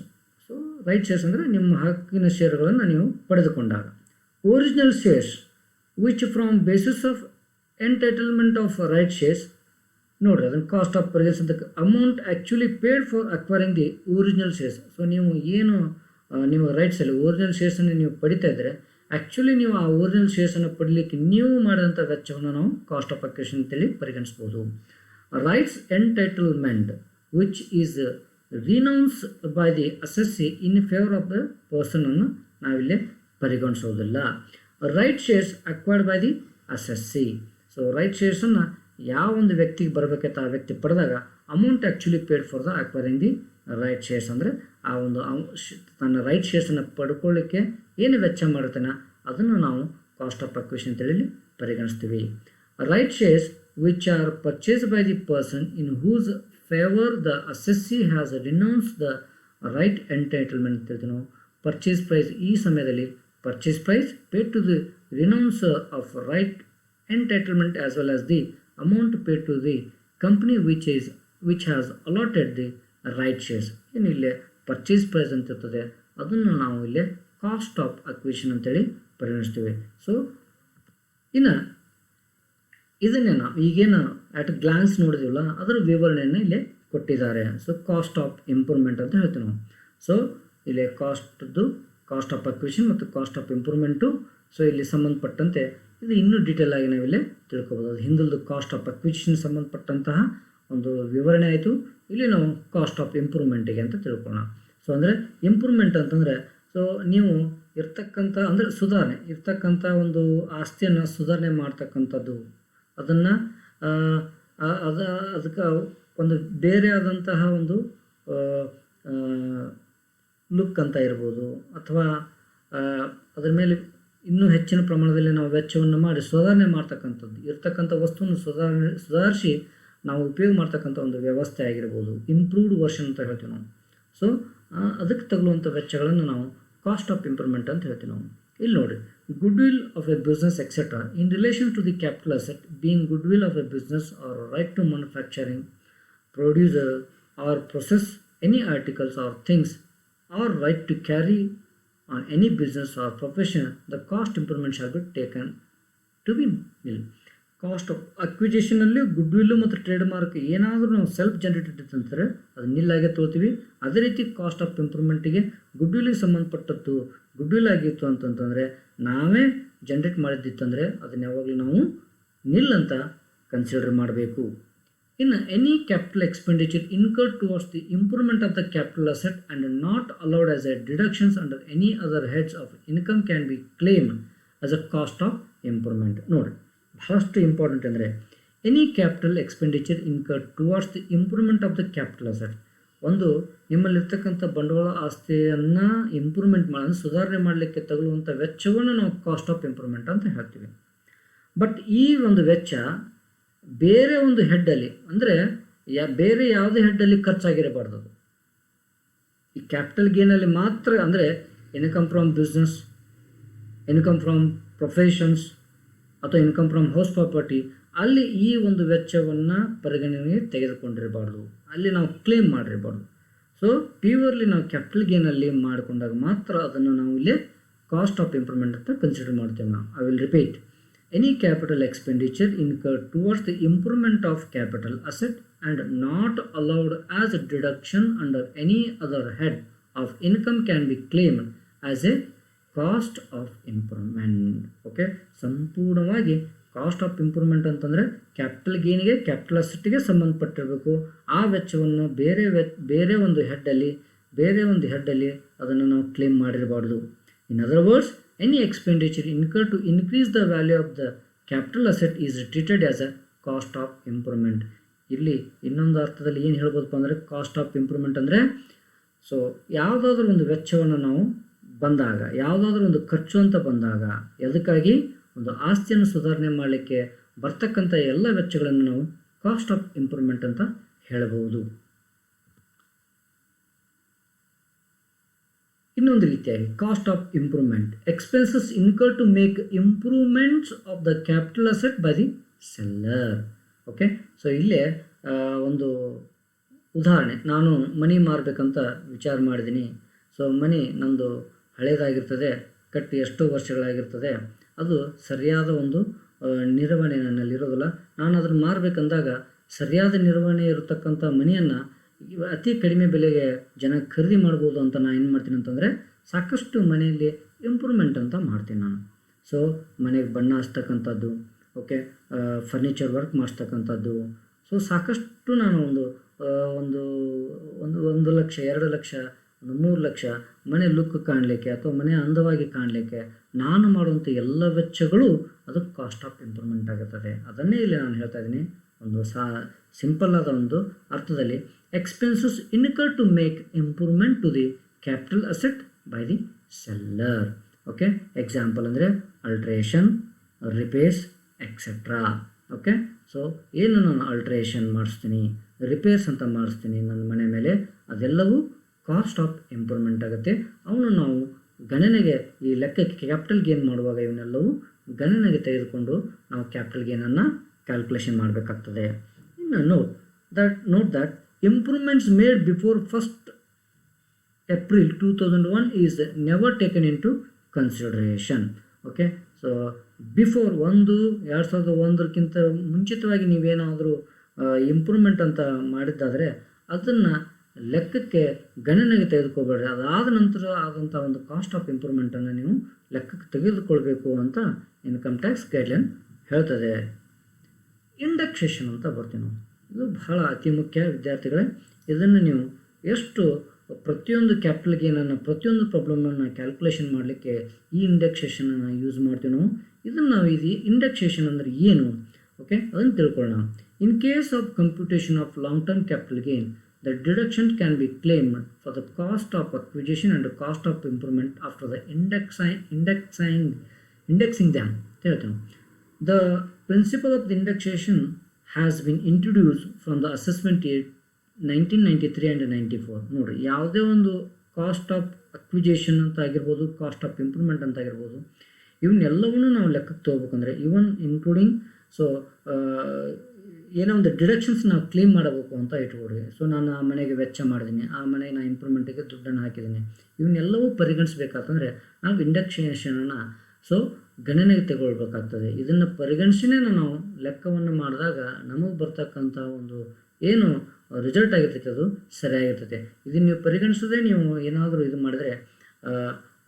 So right shares ಅಂದರೆ ನಿಮ್ಮ ಹಕ್ಕಿನ ಶೇರುಗಳನ್ನು ನೀವು ಪಡೆದುಕೊಂಡಾಗ. Original shares which from basis of entitlement of right shares. ನೋಡಿರಿ, ಅದನ್ನು ಕಾಸ್ಟ್ ಆಫ್ ಪರಿಗಣಿಸಿದ amount actually paid for acquiring the original shares. So ನೀವು ಏನು ನಿಮ್ಮ ರೈಟ್ಸಲ್ಲಿ ಒರಿಜಿನಲ್ ಶೇರ್ಸನ್ನು ನೀವು ಪಡಿತಾ ಇದ್ದರೆ ಆ್ಯಕ್ಚುಲಿ ನೀವು ಆ ಒರಿಜಿನಲ್ ಶೇರ್ಸನ್ನು ಪಡೀಲಿಕ್ಕೆ ನೀವು ಮಾಡಿದಂಥ ವೆಚ್ಚವನ್ನು ನಾವು ಕಾಸ್ಟ್ ಆಫ್ ಅಕ್ವಿಷನ್ ಅಂತೇಳಿ ಪರಿಗಣಿಸ್ಬೋದು. Rights entitlement which is renounce by the assessee in favour of the ಪರ್ಸನನ್ನು ನಾವಿಲ್ಲಿ ಪರಿಗಣಿಸೋದಿಲ್ಲ. Right shares acquired by the assessee. So right ಶೇರ್ಸನ್ನು ಯಾವ ಒಂದು ವ್ಯಕ್ತಿಗೆ ಬರಬೇಕೈತೆ ಆ ವ್ಯಕ್ತಿ ಪಡೆದಾಗ amount actually paid for the acquiring the right shares ಅಂದರೆ ಆ ಒಂದು ತನ್ನ ರೈಟ್ ಶೇರ್ಸನ್ನು ಪಡ್ಕೊಳ್ಳಿಕ್ಕೆ ಏನು ವೆಚ್ಚ ಮಾಡ್ತಾನೆ ಅದನ್ನು ನಾವು ಕಾಸ್ಟ್ ಆಫ್ ಅಕ್ವಿಷನ್ ಅಂತೇಳಿ ಪರಿಗಣಿಸ್ತೀವಿ. Right shares which are purchase by the person in whose favour the assessee has renounce the right entitlement ಅಂತ ಹೇಳ್ತೀವಿ ನಾವು. ಪರ್ಚೇಸ್ ಪ್ರೈಸ್ ಈ ಸಮಯದಲ್ಲಿ purchase price paid to the renounce of right entitlement as well as the amount paid to the company which has allotted the right shares. ಏನು ಇಲ್ಲೇ purchase price ಅಂತ ಇರ್ತದೆ ಅದನ್ನು ನಾವು ಇಲ್ಲೇ ಕಾಸ್ಟ್ ಆಫ್ ಅಕ್ವಿಷನ್ ಅಂತೇಳಿ ಪರಿಗಣಿಸ್ತೀವಿ. ಸೊ ಇನ್ನು ಇದನ್ನೇ ನಾವು ಈಗೇನು ಆಟ್ ಗ್ಲಾನ್ಸ್ ನೋಡಿದಿವಲ್ಲ ಅದರ ವಿವರಣೆಯನ್ನು ಇಲ್ಲಿ ಕೊಟ್ಟಿದ್ದಾರೆ. ಸೊ ಕಾಸ್ಟ್ ಆಫ್ ಇಂಪ್ರೂವ್ಮೆಂಟ್ ಅಂತ ಹೇಳ್ತೀವಿ ನಾವು. ಸೊ ಇಲ್ಲಿ ಕಾಸ್ಟ್ ಆಫ್ ಅಕ್ವಿಷನ್ ಮತ್ತು ಕಾಸ್ಟ್ ಆಫ್ ಇಂಪ್ರೂವ್ಮೆಂಟು ಸೊ ಇಲ್ಲಿ ಸಂಬಂಧಪಟ್ಟಂತೆ ಇದು ಇನ್ನೂ ಡೀಟೇಲ್ ಆಗಿ ನಾವಿಲ್ಲಿ ತಿಳ್ಕೊಬೋದು. ಅದು ಹಿಂದಲ್ದು ಕಾಸ್ಟ್ ಆಫ್ ಅಕ್ವಿಷನ್ ಸಂಬಂಧಪಟ್ಟಂತಹ ಒಂದು ವಿವರಣೆ ಆಯಿತು. ಇಲ್ಲಿ ನಾವು ಕಾಸ್ಟ್ ಆಫ್ ಇಂಪ್ರೂವ್ಮೆಂಟಿಗೆ ಅಂತ ತಿಳ್ಕೊಳ್ಳೋಣ. ಸೊ ಅಂದರೆ ಇಂಪ್ರೂವ್ಮೆಂಟ್ ಅಂತಂದರೆ ಸೊ ನೀವು ಇರ್ತಕ್ಕಂಥ ಅಂದರೆ ಸುಧಾರಣೆ ಇರ್ತಕ್ಕಂಥ ಒಂದು ಆಸ್ತಿಯನ್ನು ಸುಧಾರಣೆ ಮಾಡ್ತಕ್ಕಂಥದ್ದು ಅದನ್ನು ಅದಕ್ಕೆ ಒಂದು ಬೇರೆ ಆದಂತಹ ಒಂದು ಲುಕ್ ಅಂತ ಇರ್ಬೋದು, ಅಥವಾ ಅದರ ಮೇಲೆ ಇನ್ನೂ ಹೆಚ್ಚಿನ ಪ್ರಮಾಣದಲ್ಲಿ ನಾವು ವೆಚ್ಚವನ್ನು ಮಾಡಿ ಸುಧಾರಣೆ ಮಾಡ್ತಕ್ಕಂಥದ್ದು, ಇರ್ತಕ್ಕಂಥ ವಸ್ತುವನ್ನು ಸುಧಾರಿಸಿ ನಾವು ಉಪಯೋಗ ಮಾಡ್ತಕ್ಕಂಥ ಒಂದು ವ್ಯವಸ್ಥೆ ಆಗಿರ್ಬೋದು, ಇಂಪ್ರೂವ್ಡ್ ವರ್ಷನ್ ಅಂತ ಹೇಳ್ತೀವಿ ನಾವು. ಸೊ ಅದಕ್ಕೆ ತಗುಲುವಂಥ ವೆಚ್ಚಗಳನ್ನು ನಾವು ಕಾಸ್ಟ್ ಆಫ್ ಇಂಪ್ರೂವ್ಮೆಂಟ್ ಅಂತ ಹೇಳ್ತೀವಿ ನಾವು. ಇಲ್ಲಿ ನೋಡಿ, goodwill of a business etcetera in relation to the capital asset being goodwill of a business or right to manufacturing, producer or process any articles or things or right to carry on any business or profession, the cost improvement shall be taken to be nil. Cost of ಅಕ್ವಿಜೇಷನಲ್ಲಿ goodwill ಮತ್ತು trademark ಏನಾದರೂ ನಾವು self generated ಇತ್ತಂತಾರೆ ಅದು ನಿಲ್ ಆಗೇ ತೊಗೊಳ್ತೀವಿ. ಅದೇ ರೀತಿ cost of ಇಂಪ್ರೂವ್ಮೆಂಟಿಗೆ good ವಿಲ್ಗೆ ಸಂಬಂಧಪಟ್ಟದ್ದು ಗುಡ್ ವಿಲ್ ಆಗಿತ್ತು ಅಂತಂತಂದರೆ ನಾವೇ ಜನ್ರೇಟ್ ಮಾಡಿದ್ದಿತ್ತಂದರೆ ಅದನ್ನ ಯಾವಾಗಲೂ ನಾವು ನಿಲ್ ಅಂತ ಕನ್ಸಿಡರ್ ಮಾಡಬೇಕು. In any capital expenditure incurred towards the improvement of the capital asset and not allowed as a deductions under any other heads of income can be claimed as a cost of improvement. ನೋಡಿ, ಬಹಳಷ್ಟು important ಅಂದರೆ any capital expenditure incurred towards the improvement of the capital asset, ಒಂದು ನಿಮ್ಮಲ್ಲಿರ್ತಕ್ಕಂಥ ಬಂಡವಾಳ ಆಸ್ತಿಯನ್ನು improvement ಮಾಡೋದು ಸುಧಾರಣೆ ಮಾಡಲಿಕ್ಕೆ ತಗುಲುವಂಥ ವೆಚ್ಚವನ್ನು ನಾವು ಕಾಸ್ಟ್ ಆಫ್ ಇಂಪ್ರೂವ್ಮೆಂಟ್ ಅಂತ ಹೇಳ್ತೀವಿ. ಬಟ್ ಈ ಒಂದು ವೆಚ್ಚ ಬೇರೆ ಒಂದು ಹೆಡ್ಡಲ್ಲಿ ಅಂದರೆ ಬೇರೆ ಯಾವುದೇ ಹೆಡ್ಡಲ್ಲಿ ಖರ್ಚಾಗಿರಬಾರ್ದು. ಈ ಕ್ಯಾಪಿಟಲ್ ಗೇನಲ್ಲಿ ಮಾತ್ರ, ಅಂದರೆ income from business, income from professions ಅಥವಾ ಇನ್ಕಮ್ ಫ್ರಮ್ ಹೌಸ್ ಪ್ರಾಪರ್ಟಿ, ಅಲ್ಲಿ ಈ ಒಂದು ವೆಚ್ಚವನ್ನು ಪರಿಗಣನೆಗೆ ತೆಗೆದುಕೊಂಡಿರಬಾರ್ದು, ಅಲ್ಲಿ ನಾವು ಕ್ಲೇಮ್ ಮಾಡಿರಬಾರ್ದು. ಸೊ ಪ್ಯೂರ್ಲಿ ನಾವು ಕ್ಯಾಪಿಟಲ್ ಗೇನಲ್ಲಿ ಮಾಡಿಕೊಂಡಾಗ ಮಾತ್ರ ಅದನ್ನು ನಾವು ಇಲ್ಲಿ ಕಾಸ್ಟ್ ಆಫ್ ಇಂಪ್ರೂವ್ಮೆಂಟ್ ಅಂತ ಕನ್ಸಿಡರ್ ಮಾಡ್ತೇವೆ ನಾವು. I will repeat, any capital expenditure incurred towards the improvement of capital asset and not allowed as a deduction under any other head of income can be claimed as a cost of improvement. Okay, ಸಂಪೂರ್ಣವಾಗಿ cost of improvement ಅಂತಂದರೆ capital ಗೇನಿಗೆ capital ಅಸೆಟ್ಗೆ ಸಂಬಂಧಪಟ್ಟಿರಬೇಕು. ಆ ವೆಚ್ಚವನ್ನು ಬೇರೆ ಒಂದು ಹೆಡ್ಡಲ್ಲಿ ಅದನ್ನು ನಾವು ಕ್ಲೇಮ್ ಮಾಡಿರಬಾರ್ದು. In other words, any expenditure incurred to increase the value of the capital asset is treated as a cost of improvement. ಇಲ್ಲಿ ಇನ್ನೊಂದು ಅರ್ಥದಲ್ಲಿ ಏನು ಹೇಳ್ಬೋದಪ್ಪ ಅಂದರೆ ಕಾಸ್ಟ್ ಆಫ್ ಇಂಪ್ರೂವ್ಮೆಂಟ್ ಅಂದರೆ, ಸೊ ಯಾವುದಾದ್ರೂ ಒಂದು ವೆಚ್ಚವನ್ನು ನಾವು ಬಂದಾಗ, ಯಾವುದಾದ್ರೂ ಒಂದು ಖರ್ಚು ಅಂತ ಬಂದಾಗ, ಅದಕ್ಕಾಗಿ ಒಂದು ಆಸ್ತಿಯನ್ನು ಸುಧಾರಣೆ ಮಾಡಲಿಕ್ಕೆ ಬರ್ತಕ್ಕಂಥ ಎಲ್ಲ ವೆಚ್ಚಗಳನ್ನು ನಾವು ಕಾಸ್ಟ್ ಆಫ್ ಇಂಪ್ರೂವ್ಮೆಂಟ್ ಅಂತ ಹೇಳಬಹುದು. ಇನ್ನೊಂದು ರೀತಿಯಾಗಿ cost of improvement, expenses incur to make improvements of the capital asset by the seller. Okay, so ಇಲ್ಲೇ ಒಂದು ಉದಾಹರಣೆ, ನಾನು ಮನೆ ಮಾರಬೇಕಂತ ವಿಚಾರ ಮಾಡಿದ್ದೀನಿ. ಸೊ ಮನೆ ನಂದು ಹಳೇದಾಗಿರ್ತದೆ, ಕಟ್ಟಿ ಎಷ್ಟೋ ವರ್ಷಗಳಾಗಿರ್ತದೆ, ಅದು ಸರಿಯಾದ ಒಂದು ನಿರ್ವಹಣೆ ನನ್ನಲ್ಲಿರೋದಿಲ್ಲ. ನಾನು ಅದನ್ನು ಮಾರಬೇಕಂದಾಗ ಸರಿಯಾದ ನಿರ್ವಹಣೆ ಇರತಕ್ಕಂಥ ಮನೆಯನ್ನು ಅತಿ ಕಡಿಮೆ ಬೆಲೆಗೆ ಜನ ಖರೀದಿ ಮಾಡ್ಬೋದು ಅಂತ ನಾನು ಏನು ಮಾಡ್ತೀನಿ ಅಂತಂದರೆ, ಸಾಕಷ್ಟು ಮನೆಯಲ್ಲಿ ಇಂಪ್ರೂವ್ಮೆಂಟ್ ಅಂತ ಮಾಡ್ತೀನಿ ನಾನು. ಸೊ ಮನೆಗೆ ಬಣ್ಣ ಹಚ್ತಕ್ಕಂಥದ್ದು, ಓಕೆ, ಫರ್ನಿಚರ್ ವರ್ಕ್ ಮಾಡಿಸ್ತಕ್ಕಂಥದ್ದು. ಸೊ ಸಾಕಷ್ಟು ನಾನು ಒಂದು ಲಕ್ಷ, 2 ಲಕ್ಷ, 3 ಲಕ್ಷ ಮನೆ ಲುಕ್ ಕಾಣಲಿಕ್ಕೆ ಅಥವಾ ಮನೆ ಅಂದವಾಗಿ ಕಾಣಲಿಕ್ಕೆ ನಾನು ಮಾಡುವಂಥ ಎಲ್ಲ ವೆಚ್ಚಗಳು ಅದು ಕಾಸ್ಟ್ ಆಫ್ ಇಂಪ್ರೂವ್ಮೆಂಟ್ ಆಗುತ್ತದೆ. ಅದನ್ನೇ ಇಲ್ಲಿ ನಾನು ಹೇಳ್ತಾ ಇದ್ದೀನಿ ಒಂದು ಸಿಂಪಲ್ ಆದ ಒಂದು ಅರ್ಥದಲ್ಲಿ. Expenses incur to make improvement to the capital asset by the seller. Okay, example ಅಂದರೆ alteration, repairs etcetera. Okay, so ಏನು ನಾನು ಅಲ್ಟ್ರೇಷನ್ ಮಾಡಿಸ್ತೀನಿ, ರಿಪೇರ್ಸ್ ಅಂತ ಮಾಡಿಸ್ತೀನಿ ನನ್ನ ಮನೆ ಮೇಲೆ, ಅದೆಲ್ಲವೂ ಕಾಸ್ಟ್ ಆಫ್ ಇಂಪ್ರೂವ್ಮೆಂಟ್ ಆಗುತ್ತೆ. ಅವನು ನಾವು ಗಣನೆಗೆ ಈ ಲೆಕ್ಕಕ್ಕೆ ಕ್ಯಾಪಿಟಲ್ ಗೇನ್ ಮಾಡುವಾಗ ಇವನ್ನೆಲ್ಲವೂ ಗಣನೆಗೆ ತೆಗೆದುಕೊಂಡು ನಾವು ಕ್ಯಾಪಿಟಲ್ ಗೇನನ್ನು ಕ್ಯಾಲ್ಕುಲೇಷನ್ ಮಾಡಬೇಕಾಗ್ತದೆ. ಇನ್ನು note that improvements made before 1st April 2001 is never taken into consideration. Okay, so before 2001ಕ್ಕಿಂತ ಮುಂಚಿತವಾಗಿ ನೀವೇನಾದರೂ ಇಂಪ್ರೂವ್ಮೆಂಟ್ ಅಂತ ಮಾಡಿದ್ದಾದರೆ ಅದನ್ನು ಲೆಕ್ಕಕ್ಕೆ ಗಣನೆಗೆ ತೆಗೆದುಕೊಳ್ಬೇಡ್ರಿ. ಅದಾದ ನಂತರ ಆದಂಥ ಒಂದು ಕಾಸ್ಟ್ ಆಫ್ ಇಂಪ್ರೂವ್ಮೆಂಟನ್ನು ನೀವು ಲೆಕ್ಕಕ್ಕೆ ತೆಗೆದುಕೊಳ್ಬೇಕು ಅಂತ ಇನ್ಕಮ್ ಟ್ಯಾಕ್ಸ್ ಗೈಡ್ಲೈನ್ ಹೇಳ್ತದೆ. ಇಂಡೆಕ್ಸೇಷನ್ ಅಂತ ಬರ್ತೀವಿ ನಾವು. ಇದು ಬಹಳ ಅತಿ ಮುಖ್ಯ ವಿದ್ಯಾರ್ಥಿಗಳೇ. ಇದನ್ನು ನೀವು ಎಷ್ಟು ಪ್ರತಿಯೊಂದು ಕ್ಯಾಪಿಟಲ್ ಗೇನನ್ನು ಪ್ರತಿಯೊಂದು ಪ್ರಾಬ್ಲಮನ್ನು ಕ್ಯಾಲ್ಕುಲೇಷನ್ ಮಾಡಲಿಕ್ಕೆ ಈ ಇಂಡೆಕ್ಸೇಷನನ್ನು ಯೂಸ್ ಮಾಡ್ತೀವಿ ನಾವು. ಇದನ್ನು ನಾವು ಇದು ಇಂಡೆಕ್ಸೇಷನ್ ಅಂದರೆ ಏನು, ಓಕೆ, ಅದನ್ನು ತಿಳ್ಕೊಳ್ಳೋಣ. In case of computation of long term capital gain, the deduction can be claimed for the cost of acquisition and cost of improvement after the indexing them ಅಂತ ಹೇಳ್ತೇವೆ. The principle of the indexation has been introduce from the assessment 1993 and 94. ನೋಡಿರಿ, ಯಾವುದೇ ಒಂದು cost of acquisition ಅಂತ ಆಗಿರ್ಬೋದು, cost of improvement ಅಂತ ಆಗಿರ್ಬೋದು, ಇವನ್ನೆಲ್ಲವನ್ನೂ ನಾವು ಲೆಕ್ಕಕ್ಕೆ ತೊಗೋಬೇಕಂದ್ರೆ ಇವನ್ ಇನ್ಕ್ಲೂಡಿಂಗ್ ಏನೋ ಒಂದು ಡಿಡಕ್ಷನ್ಸ್ ನಾವು ಕ್ಲೇಮ್ ಮಾಡಬೇಕು ಅಂತ ಇಟ್ಕೊಡ್ರಿ. ಸೊ ನಾನು ಆ ಮನೆಗೆ ವೆಚ್ಚ ಮಾಡಿದ್ದೀನಿ, ಆ ಮನೆಗೆ ನಾನು ಇಂಪ್ರೂವ್ಮೆಂಟಿಗೆ ದುಡ್ಡನ್ನು ಹಾಕಿದ್ದೀನಿ, ಇವನ್ನೆಲ್ಲವೂ ಪರಿಗಣಿಸಬೇಕಾತಂದರೆ ನಾವು ಇಂಡೆಕ್ಸೇಷನನ್ನು ಗಣನೆಗೆ ತಗೊಳ್ಬೇಕಾಗ್ತದೆ. ಇದನ್ನು ಪರಿಗಣಿಸಿನೇ ನಾವು ಲೆಕ್ಕವನ್ನು ಮಾಡಿದಾಗ ನಮಗೆ ಬರ್ತಕ್ಕಂಥ ಒಂದು ಏನು ರಿಸಲ್ಟ್ ಆಗಿರ್ತೈತೆ ಅದು ಸರಿಯಾಗಿರ್ತೈತೆ. ಇದನ್ನು ನೀವು ಪರಿಗಣಿಸದೆ ನೀವು ಏನಾದರೂ ಇದು ಮಾಡಿದರೆ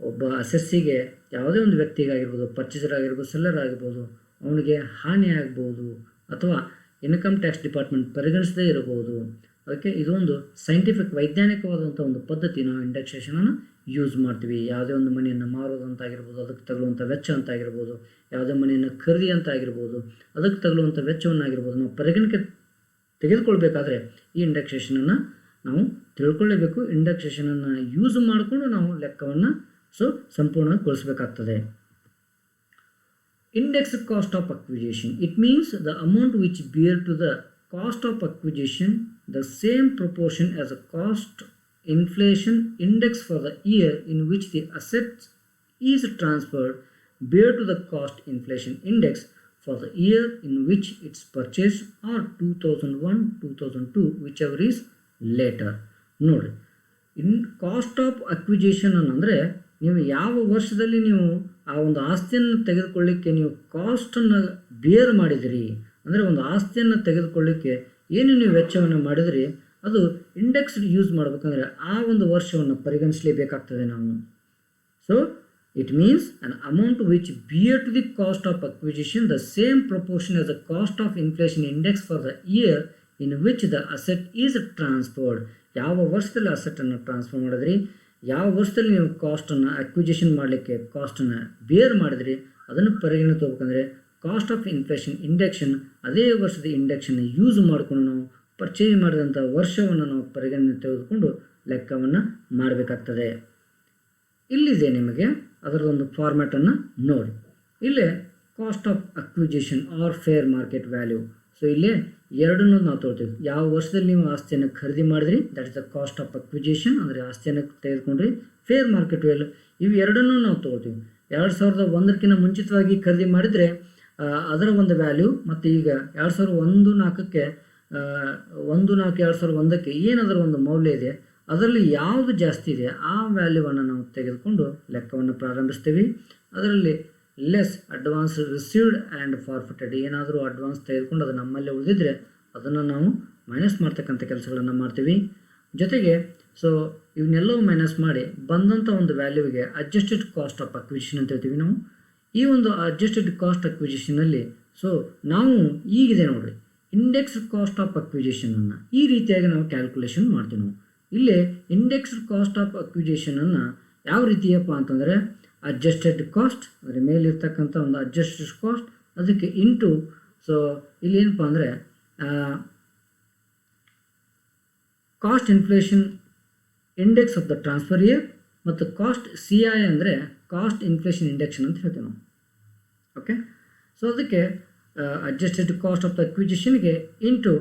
ಒಬ್ಬ ಅಸೆಸ್ಸಿಗೆ ಯಾವುದೇ ಒಂದು ವ್ಯಕ್ತಿಗಾಗಿರ್ಬೋದು, ಪರ್ಚೇಸರ್ ಆಗಿರ್ಬೋದು, ಸೆಲ್ಲರ್ ಆಗಿರ್ಬೋದು, ಅವನಿಗೆ ಹಾನಿ ಆಗ್ಬೋದು ಅಥವಾ ಇನ್ಕಮ್ ಟ್ಯಾಕ್ಸ್ ಡಿಪಾರ್ಟ್ಮೆಂಟ್ ಪರಿಗಣಿಸದೇ ಇರಬಹುದು. ಅದಕ್ಕೆ ಇದೊಂದು ಸೈಂಟಿಫಿಕ್ ವೈಜ್ಞಾನಿಕವಾದಂಥ ಒಂದು ಪದ್ಧತಿ. ನಾವು ಇಂಡೆಕ್ಸೇಷನನ್ನು ಯೂಸ್ ಮಾಡ್ತೀವಿ. ಯಾವುದೇ ಒಂದು ಮನೆಯನ್ನು ಮಾರೋದು ಅಂತ ಆಗಿರ್ಬೋದು, ಅದಕ್ಕೆ ತಗಲುವಂಥ ವೆಚ್ಚ ಅಂತ ಆಗಿರ್ಬೋದು, ಯಾವುದೇ ಮನೆಯನ್ನು ಖರೀದಿ ಅಂತ ಆಗಿರ್ಬೋದು, ಅದಕ್ಕೆ ತಗಲುವಂಥ ವೆಚ್ಚವನ್ನಾಗಿರ್ಬೋದು, ನಾವು ಪರಿಗಣಕ್ಕೆ ತೆಗೆದುಕೊಳ್ಬೇಕಾದ್ರೆ ಈ ಇಂಡೆಕ್ಸೇಷನನ್ನು ನಾವು ತಿಳ್ಕೊಳ್ಳೇಬೇಕು. ಇಂಡೆಕ್ಸೇಷನನ್ನು ಯೂಸ್ ಮಾಡಿಕೊಂಡು ನಾವು ಲೆಕ್ಕವನ್ನು ಸಂಪೂರ್ಣಗೊಳಿಸಬೇಕಾಗ್ತದೆ. Indexed cost of acquisition. It means the amount which bear to the cost of acquisition the same proportion as a cost inflation index for the year in which the asset is transferred bear to the cost inflation index for the year in which it's purchased or 2001, 2002, whichever is later. ನೋಡ್ರಿ, cost of acquisition ಅಂದರೆ ನೀವು ಯಾವ ವರ್ಷದಲ್ಲಿ ನೀವು ಆ ಒಂದು ಆಸ್ತಿಯನ್ನು ತೆಗೆದುಕೊಳ್ಳಿಕ್ಕೆ ನೀವು ಕಾಸ್ಟನ್ನು ಬೇರ್ ಮಾಡಿದಿರಿ, ಅಂದರೆ ಒಂದು ಆಸ್ತಿಯನ್ನು ತೆಗೆದುಕೊಳ್ಳಿಕ್ಕೆ ಏನು ನೀವು ವೆಚ್ಚವನ್ನು ಮಾಡಿದಿರಿ ಅದು ಇಂಡೆಕ್ಸ್ಡ್ ಯೂಸ್ ಮಾಡಬೇಕಂದ್ರೆ ಆ ಒಂದು ವರ್ಷವನ್ನು ಪರಿಗಣಿಸಲೇಬೇಕಾಗ್ತದೆ ನಾವು. So it means an amount which bear to the cost of acquisition the same proportion as the cost of inflation index for the year in which the asset is transferred. ಯಾವ ವರ್ಷದಲ್ಲಿ ಅಸೆಟನ್ನು transfer ಮಾಡಿದ್ರಿ, ಯಾವ ವರ್ಷದಲ್ಲಿ ನೀವು ಕಾಸ್ಟನ್ನು acquisition ಮಾಡಲಿಕ್ಕೆ ಕಾಸ್ಟನ್ನು ಬೇರ್ ಮಾಡಿದ್ರಿ, ಅದನ್ನು ಪರಿಗಣನೆ ತಗೋಬೇಕಂದ್ರೆ ಕಾಸ್ಟ್ ಆಫ್ ಇನ್ಫ್ಲೇಷನ್ ಇಂಡೆಕ್ಷನ್ ಅದೇ ವರ್ಷದ ಇಂಡೆಕ್ಷನ್ನು ಯೂಸ್ ಮಾಡಿಕೊಂಡು ನಾವು ಪರ್ಚೇಸ್ ಮಾಡಿದಂಥ ವರ್ಷವನ್ನು ನಾವು ಪರಿಗಣನೆ ತೆಗೆದುಕೊಂಡು ಲೆಕ್ಕವನ್ನು ಮಾಡಬೇಕಾಗ್ತದೆ. ಇಲ್ಲಿದೆ ನಿಮಗೆ ಅದರದೊಂದು ಫಾರ್ಮ್ಯಾಟನ್ನು ನೋಡಿ. ಇಲ್ಲೇ cost of acquisition or fair market value. So ಇಲ್ಲೇ ಎರಡನ್ನೂ ನಾವು ತೊಗೊಳ್ತೀವಿ. ಯಾವ ವರ್ಷದಲ್ಲಿ ನೀವು ಆಸ್ತಿಯನ್ನು ಖರೀದಿ ಮಾಡಿದ್ರಿ that is the cost of acquisition, ಅಂದರೆ ಆಸ್ತಿಯನ್ನು ತೆಗೆದುಕೊಂಡ್ರಿ. ಫೇರ್ ಮಾರ್ಕೆಟ್ ವ್ಯಾಲ್ಯೂ, ಇವು ಎರಡನ್ನೂ ನಾವು ತೊಗೊಳ್ತೀವಿ. 2001ಕ್ಕಿಂತ ಮುಂಚಿತವಾಗಿ ಖರೀದಿ ಮಾಡಿದರೆ ಅದರ ಒಂದು ವ್ಯಾಲ್ಯೂ ಮತ್ತು ಈಗ 2001-4ಕ್ಕೆ 1-4-2001ಕ್ಕೆ ಏನದರ ಒಂದು ಮೌಲ್ಯ ಇದೆ ಅದರಲ್ಲಿ ಯಾವುದು ಜಾಸ್ತಿ ಇದೆ ಆ ವ್ಯಾಲ್ಯೂವನ್ನು ನಾವು ತೆಗೆದುಕೊಂಡು ಲೆಕ್ಕವನ್ನು ಪ್ರಾರಂಭಿಸ್ತೀವಿ. ಅದರಲ್ಲಿ less advance received and forfeited, ಏನಾದರೂ ಅಡ್ವಾನ್ಸ್ ತೆಗೆದುಕೊಂಡು ಅದು ನಮ್ಮಲ್ಲೇ ಉಳಿದಿದ್ರೆ ಅದನ್ನು ನಾವು ಮೈನಸ್ ಮಾಡ್ತಕ್ಕಂಥ ಕೆಲಸಗಳನ್ನು ಮಾಡ್ತೀವಿ. ಜೊತೆಗೆ ಇವನ್ನೆಲ್ಲವೂ ಮೈನಸ್ ಮಾಡಿ ಬಂದಂಥ ಒಂದು ವ್ಯಾಲ್ಯೂಗೆ ಅಡ್ಜಸ್ಟೆಡ್ ಕಾಸ್ಟ್ ಆಫ್ ಅಕ್ವಿಜಿಷನ್ ಅಂತ ಹೇಳ್ತೀವಿ ನಾವು. ಈ ಒಂದು ಅಡ್ಜಸ್ಟೆಡ್ ಕಾಸ್ಟ್ ಅಕ್ವಿಜಿಷನಲ್ಲಿ ನಾವು ಈಗಿದೆ ನೋಡಿರಿ ಇಂಡೆಕ್ಸ್ಡ್ ಕಾಸ್ಟ್ ಆಫ್ ಅಕ್ವಿಜಿಷನನ್ನು ಈ ರೀತಿಯಾಗಿ ನಾವು ಕ್ಯಾಲ್ಕುಲೇಷನ್ ಮಾಡ್ತೀವಿ ನಾವು. ಇಲ್ಲೇ ಇಂಡೆಕ್ಸ್ಡ್ ಕಾಸ್ಟ್ ಆಫ್ ಅಕ್ವಿಜಿಷನನ್ನು ಯಾವ ರೀತಿಯಪ್ಪ ಅಂತಂದರೆ ಅಡ್ಜಸ್ಟೆಡ್ ಕಾಸ್ಟ್, ಅಂದರೆ ಮೇಲಿರ್ತಕ್ಕಂಥ ಒಂದು ಅಡ್ಜಸ್ಟೆಡ್ ಕಾಸ್ಟ್ ಅದಕ್ಕೆ ಇಂಟು ಇಲ್ಲಿ ಏನಪ್ಪ ಅಂದರೆ cost inflation index of the transfer year ಮತ್ತು ಕಾಸ್ಟ್ CI ಅಂದರೆ ಕಾಸ್ಟ್ ಇನ್ಫ್ಲೇಷನ್ ಇಂಡೆಕ್ಷನ್ ಅಂತ ಹೇಳ್ತೀವಿ ನಾವು. ಓಕೆ, ಅದಕ್ಕೆ ಅಡ್ಜಸ್ಟೆಡ್ ಕಾಸ್ಟ್ ಆಫ್ ದ ಅಕ್ವಿಜಿಷನ್ಗೆ into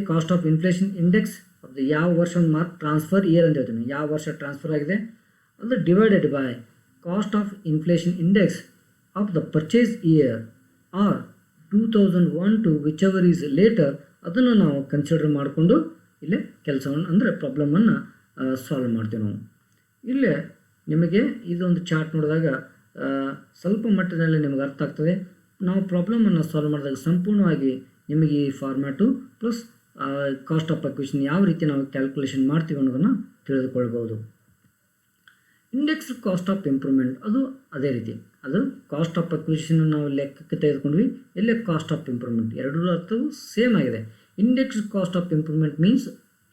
cost of inflation index of the ಯಾವ ವರ್ಷ ಟ್ರಾನ್ಸ್ಫರ್ ಇಯರ್ ಅಂತ ಹೇಳ್ತೀನಿ, ಯಾವ ವರ್ಷ ಟ್ರಾನ್ಸ್ಫರ್ ಆಗಿದೆ ಅದು divided by cost of inflation index of the purchase year or 2001 whichever is later, ಅದನ್ನು ನಾವು ಕನ್ಸಿಡರ್ ಮಾಡಿಕೊಂಡು ಇಲ್ಲೇ ಕೆಲಸವನ್ನು ಅಂದರೆ ಪ್ರಾಬ್ಲಮನ್ನು ಸಾಲ್ವ್ ಮಾಡ್ತೀವಿ ನಾವು. ಇಲ್ಲೇ ನಿಮಗೆ ಇದೊಂದು ಚಾರ್ಟ್ ನೋಡಿದಾಗ ಸ್ವಲ್ಪ ಮಟ್ಟದಲ್ಲಿ ನಿಮಗೆ ಅರ್ಥ ಆಗ್ತದೆ. ನಾವು ಪ್ರಾಬ್ಲಮನ್ನು ಸಾಲ್ವ್ ಮಾಡಿದಾಗ ಸಂಪೂರ್ಣವಾಗಿ ನಿಮಗೆ ಈ format plus cost of acquisition ಯಾವ ರೀತಿ ನಾವು ಕ್ಯಾಲ್ಕುಲೇಷನ್ ಮಾಡ್ತೀವಿ ಅನ್ನೋದನ್ನು ತಿಳಿದುಕೊಳ್ಬೋದು. ಇಂಡೆಕ್ಸ್ಡ್ ಕಾಸ್ಟ್ ಆಫ್ ಇಂಪ್ರೂವ್ಮೆಂಟ್ ಅದು ಅದೇ ರೀತಿ, ಅದು ಕಾಸ್ಟ್ ಆಫ್ ಅಕ್ವಿಜಿಷನ್ ನಾವು ಲೆಕ್ಕಕ್ಕೆ ತೆಗೆದುಕೊಂಡ್ವಿ. ಎಲ್ಲೇ ಕಾಸ್ಟ್ ಆಫ್ ಇಂಪ್ರೂವ್ಮೆಂಟ್ ಎರಡೂ ಅರ್ಥವು ಸೇಮ್ ಆಗಿದೆ. Indexed cost of improvement means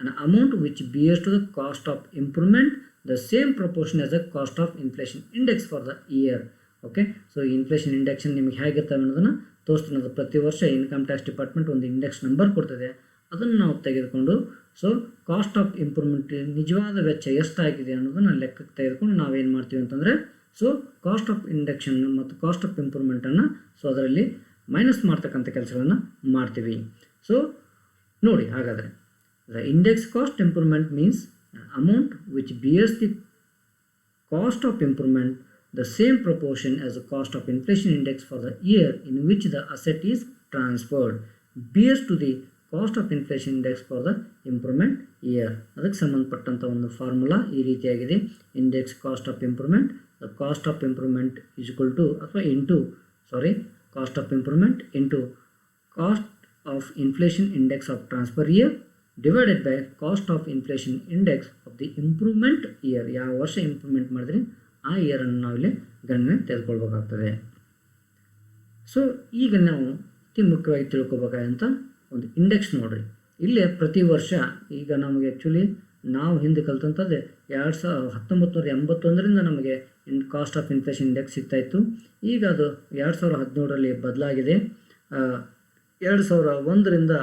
an amount which bears to the cost of improvement the same proportion as the cost of inflation index for the year. Okay, so inflation index ನಿಮಗೆ ಹೇಗಿರ್ತವೆ ಅನ್ನೋದನ್ನು ತೋರಿಸ್ತೀನಿ. ಅದು ಪ್ರತಿ ವರ್ಷ income tax department ಒಂದು index number ಕೊಡ್ತದೆ, ಅದನ್ನು ನಾವು ತೆಗೆದುಕೊಂಡು ಸೊ ಕಾಸ್ಟ್ ಆಫ್ ಇಂಪ್ರೂವ್ಮೆಂಟ್ ನಿಜವಾದ ವೆಚ್ಚ ಎಷ್ಟಾಗಿದೆ ಅನ್ನೋದನ್ನು ಲೆಕ್ಕಕ್ಕೆ ತೆಗೆದುಕೊಂಡು ನಾವೇನು ಮಾಡ್ತೀವಿ ಅಂತಂದರೆ ಸೊ ಕಾಸ್ಟ್ ಆಫ್ ಇಂಡೆಕ್ಷನ್ ಮತ್ತು ಕಾಸ್ಟ್ ಆಫ್ ಇಂಪ್ರೂವ್ಮೆಂಟನ್ನು ಸೊ ಅದರಲ್ಲಿ ಮೈನಸ್ ಮಾಡ್ತಕ್ಕಂಥ ಕೆಲಸಗಳನ್ನು ಮಾಡ್ತೀವಿ. ಸೊ ನೋಡಿ, ಹಾಗಾದರೆ the index cost improvement means amount which bears the cost of improvement the same proportion as the cost of inflation index for the year in which the asset is transferred bears to the cost of inflation index for the improvement year. ಅದಕ್ಕೆ ಸಂಬಂಧಪಟ್ಟಂಥ ಒಂದು formula ಈ ರೀತಿಯಾಗಿದೆ. Index cost of improvement, the cost of improvement is equal to ಅಥವಾ cost of improvement into cost of inflation index of transfer year divided by cost of inflation index of the improvement year. ಯಾವ ವರ್ಷ improvement ಮಾಡಿದ್ರೆ ಆ ಇಯರನ್ನು ನಾವಿಲ್ಲಿ ಗಣನೆ ತೆಗೆದುಕೊಳ್ಬೇಕಾಗ್ತದೆ. So ಈಗ ನಾವು ಅತಿ ಮುಖ್ಯವಾಗಿ ತಿಳ್ಕೊಬೇಕಾದಂಥ ಒಂದು ಇಂಡೆಕ್ಸ್ ನೋಡಿರಿ. ಇಲ್ಲೇ ಪ್ರತಿ ವರ್ಷ ಈಗ ನಮಗೆ ಆ್ಯಕ್ಚುಲಿ ನಾವು ಹಿಂದೆ ಕಲ್ತಂಥದ್ದೇ 1981ರಿಂದ ನಮಗೆ ಕಾಸ್ಟ್ ಆಫ್ ಇನ್ಫ್ಲೇಷನ್ ಇಂಡೆಕ್ಸ್ ಸಿಗ್ತಾಯಿತ್ತು. ಈಗ ಅದು 2017ರಲ್ಲಿ ಬದಲಾಗಿದೆ. 2001ರಿಂದ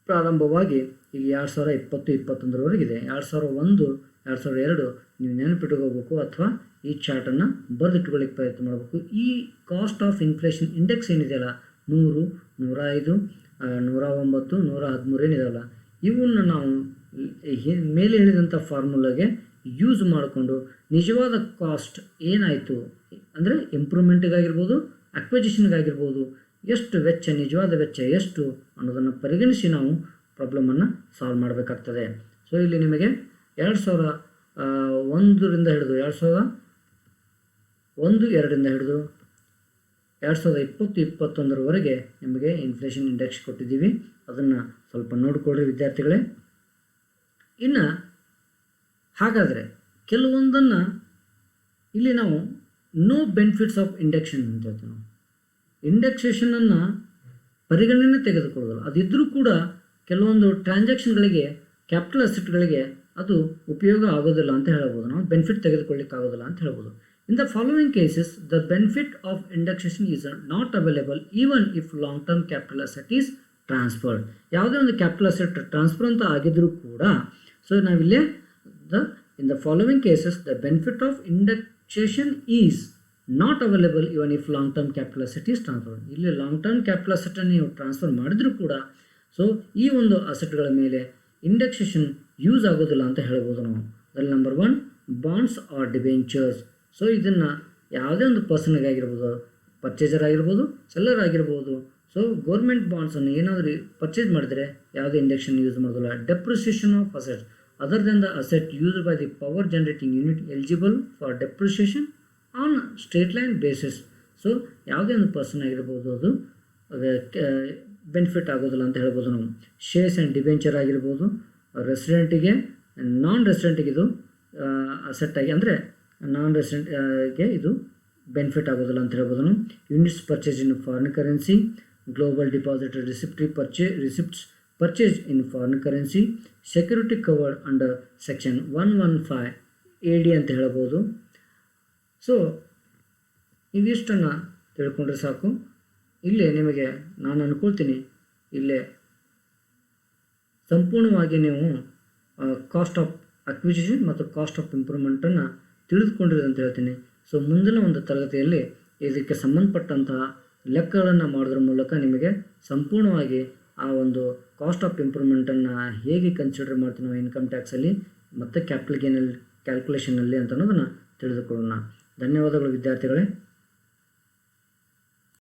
ಪ್ರಾರಂಭವಾಗಿ ಈಗ 2020-21ರವರೆಗಿದೆ. 2001 2002 ನೀವು ನೆನಪಿಟ್ಕೋಬೇಕು ಅಥವಾ ಈ ಚಾರ್ಟನ್ನು ಬರೆದಿಟ್ಕೊಳ್ಳಿಕ್ಕೆ ಪ್ರಯತ್ನ ಮಾಡಬೇಕು. ಈ ಕಾಸ್ಟ್ ಆಫ್ ಇನ್ಫ್ಲೇಷನ್ ಇಂಡೆಕ್ಸ್ ಏನಿದೆಯಲ್ಲ 100, 105, 109, 113 ಏನಿದೆಯಲ್ಲ, ಇವನ್ನು ನಾವು ಮೇಲೆ ಹೇಳಿದಂಥ ಫಾರ್ಮುಲಾಗೆ ಯೂಸ್ ಮಾಡಿಕೊಂಡು ನಿಜವಾದ ಕಾಸ್ಟ್ ಏನಾಯಿತು ಅಂದರೆ ಇಂಪ್ರೂವ್ಮೆಂಟಿಗಾಗಿರ್ಬೋದು, ಅಕ್ವಿಜಿಷನ್ಗಾಗಿರ್ಬೋದು, ಎಷ್ಟು ವೆಚ್ಚ, ನಿಜವಾದ ವೆಚ್ಚ ಎಷ್ಟು ಅನ್ನೋದನ್ನು ಪರಿಗಣಿಸಿ ನಾವು ಪ್ರಾಬ್ಲಮನ್ನು ಸಾಲ್ವ್ ಮಾಡಬೇಕಾಗ್ತದೆ. ಸೊ ಇಲ್ಲಿ ನಿಮಗೆ 2001ರಿಂದ ಹಿಡಿದು 2001-2ರಿಂದ ಹಿಡಿದು 2020-21ರವರೆಗೆ ನಿಮಗೆ ಇನ್ಫ್ಲೇಷನ್ ಇಂಡೆಕ್ಸ್ ಕೊಟ್ಟಿದ್ದೀವಿ. ಅದನ್ನು ಸ್ವಲ್ಪ ನೋಡಿಕೊಳ್ಳ್ರಿ ವಿದ್ಯಾರ್ಥಿಗಳೇ. ಇನ್ನು ಹಾಗಾದರೆ ಕೆಲವೊಂದನ್ನು ಇಲ್ಲಿ ನಾವು ನೋ ಬೆನಿಫಿಟ್ಸ್ ಆಫ್ ಇಂಡೆಕ್ಷನ್ ಅಂತ ಹೇಳ್ತೀವಿ. ನಾವು ಇಂಡೆಕ್ಸೇಷನನ್ನು ಪರಿಗಣನೆ ತೆಗೆದುಕೊಳ್ಳೋದಿಲ್ಲ. ಅದಿದ್ದರೂ ಕೂಡ ಕೆಲವೊಂದು ಟ್ರಾನ್ಸಾಕ್ಷನ್ಗಳಿಗೆ, ಕ್ಯಾಪಿಟಲ್ ಅಸೆಟ್ಗಳಿಗೆ ಅದು ಉಪಯೋಗ ಆಗೋದಿಲ್ಲ ಅಂತ ಹೇಳ್ಬೋದು. ನಾವು ಬೆನಿಫಿಟ್ ತೆಗೆದುಕೊಳ್ಳಿಕ್ಕೆ ಆಗೋದಿಲ್ಲ ಅಂತ ಹೇಳ್ಬೋದು. In the following cases the benefit of indexation is not available even if long term capital asset is transferred. ಯಾವುದೇ ಒಂದು ಕ್ಯಾಪಿಟಲ್ ಅಸೆಟ್ ಟ್ರಾನ್ಸ್ಫರ್ ಅಂತ ಆಗಿದ್ರೂ ಕೂಡ ಸೊ ನಾವಿಲ್ಲೇ in the following cases the benefit of indexation is not available even if long term capital asset is transferred. ಇಲ್ಲಿ long term capital ಅಸೆಟನ್ನು ನೀವು transfer ಮಾಡಿದ್ರೂ ಕೂಡ ಸೊ ಈ ಒಂದು ಅಸೆಟ್ಗಳ ಮೇಲೆ ಇಂಡೆಕ್ಸೇಷನ್ ಯೂಸ್ ಆಗೋದಿಲ್ಲ ಅಂತ ಹೇಳ್ಬೋದು ನಾವು. ಅದ್ರಲ್ಲಿ number 1 bonds or debentures. So ಇದನ್ನು ಯಾವುದೇ ಒಂದು ಪರ್ಸನ್ಗಾಗಿರ್ಬೋದು, ಪರ್ಚೇಸರ್ ಆಗಿರ್ಬೋದು, ಸೆಲ್ಲರ್ ಆಗಿರ್ಬೋದು. ಸೊ ಗೌರ್ಮೆಂಟ್ ಬಾಂಡ್ಸನ್ನು ಏನಾದರೂ ಪರ್ಚೇಸ್ ಮಾಡಿದರೆ ಯಾವುದೇ ಇಂಡೆಕ್ಷನ್ ಯೂಸ್ ಮಾಡೋದಿಲ್ಲ. Depreciation of assets other than the asset used by the power generating unit eligible for depreciation on straight line basis. So ಯಾವುದೇ ಒಂದು ಪರ್ಸನ್ ಆಗಿರ್ಬೋದು ಅದು ಬೆನಿಫಿಟ್ ಆಗೋದಿಲ್ಲ ಅಂತ ಹೇಳ್ಬೋದು ನಾವು. ಶೇರ್ಸ್ ಆ್ಯಂಡ್ ಡಿಬೆಂಚರ್ ಆಗಿರ್ಬೋದು, ರೆಸಿಡೆಂಟಿಗೆ, ನಾನ್ ರೆಸಿಡೆಂಟಿಗೆ ಇದು ಅಸೆಟ್ಟಾಗಿ ಅಂದರೆ ನಾನ್ ರೆಸಿಡೆಂಟ್ಗೆ ಇದು ಬೆನಿಫಿಟ್ ಆಗೋದಿಲ್ಲ ಅಂತ ಹೇಳ್ಬೋದು ನಾವು. ಯೂನಿಟ್ಸ್ ಪರ್ಚೇಸ್ ಇನ್ foreign currency, global depository receipts purchase ಇನ್ foreign currency, security covered under section 115 AD ಅಂತ ಹೇಳ್ಬೋದು. ಸೊ ಇದಿಷ್ಟನ್ನು ತಿಳ್ಕೊಂಡ್ರೆ ಸಾಕು. ಇಲ್ಲೇ ನಿಮಗೆ ನಾನು ಅಂದ್ಕೊಳ್ತೀನಿ ಇಲ್ಲೇ ಸಂಪೂರ್ಣವಾಗಿ ನೀವು ಕಾಸ್ಟ್ ಆಫ್ ಅಕ್ವಿಜಿಷನ್ ಮತ್ತು ಕಾಸ್ಟ್ ಆಫ್ ಇಂಪ್ರೂವ್ಮೆಂಟನ್ನು ತಿಳಿದುಕೊಂಡಿರಿ ಅಂತ ಹೇಳ್ತೀನಿ. ಸೊ ಮುಂದಿನ ಒಂದು ತರಗತಿಯಲ್ಲಿ ಇದಕ್ಕೆ ಸಂಬಂಧಪಟ್ಟಂತಹ ಲೆಕ್ಕಗಳನ್ನು ಮಾಡೋದ್ರ ಮೂಲಕ ನಿಮಗೆ ಸಂಪೂರ್ಣವಾಗಿ ಆ ಒಂದು ಕಾಸ್ಟ್ ಆಫ್ ಇಂಪ್ರೂವ್ಮೆಂಟನ್ನು ಹೇಗೆ ಕನ್ಸಿಡರ್ ಮಾಡ್ತೀವಿ ನಾವು ಇನ್ಕಮ್ ಟ್ಯಾಕ್ಸಲ್ಲಿ ಮತ್ತು ಕ್ಯಾಪಿಟಲ್ ಗೇನಲ್ಲಿ ಕ್ಯಾಲ್ಕುಲೇಷನಲ್ಲಿ ಅಂತ ಅನ್ನೋದನ್ನು ತಿಳಿದುಕೊಳ್ಳೋಣ. ಧನ್ಯವಾದಗಳು ವಿದ್ಯಾರ್ಥಿಗಳೇ.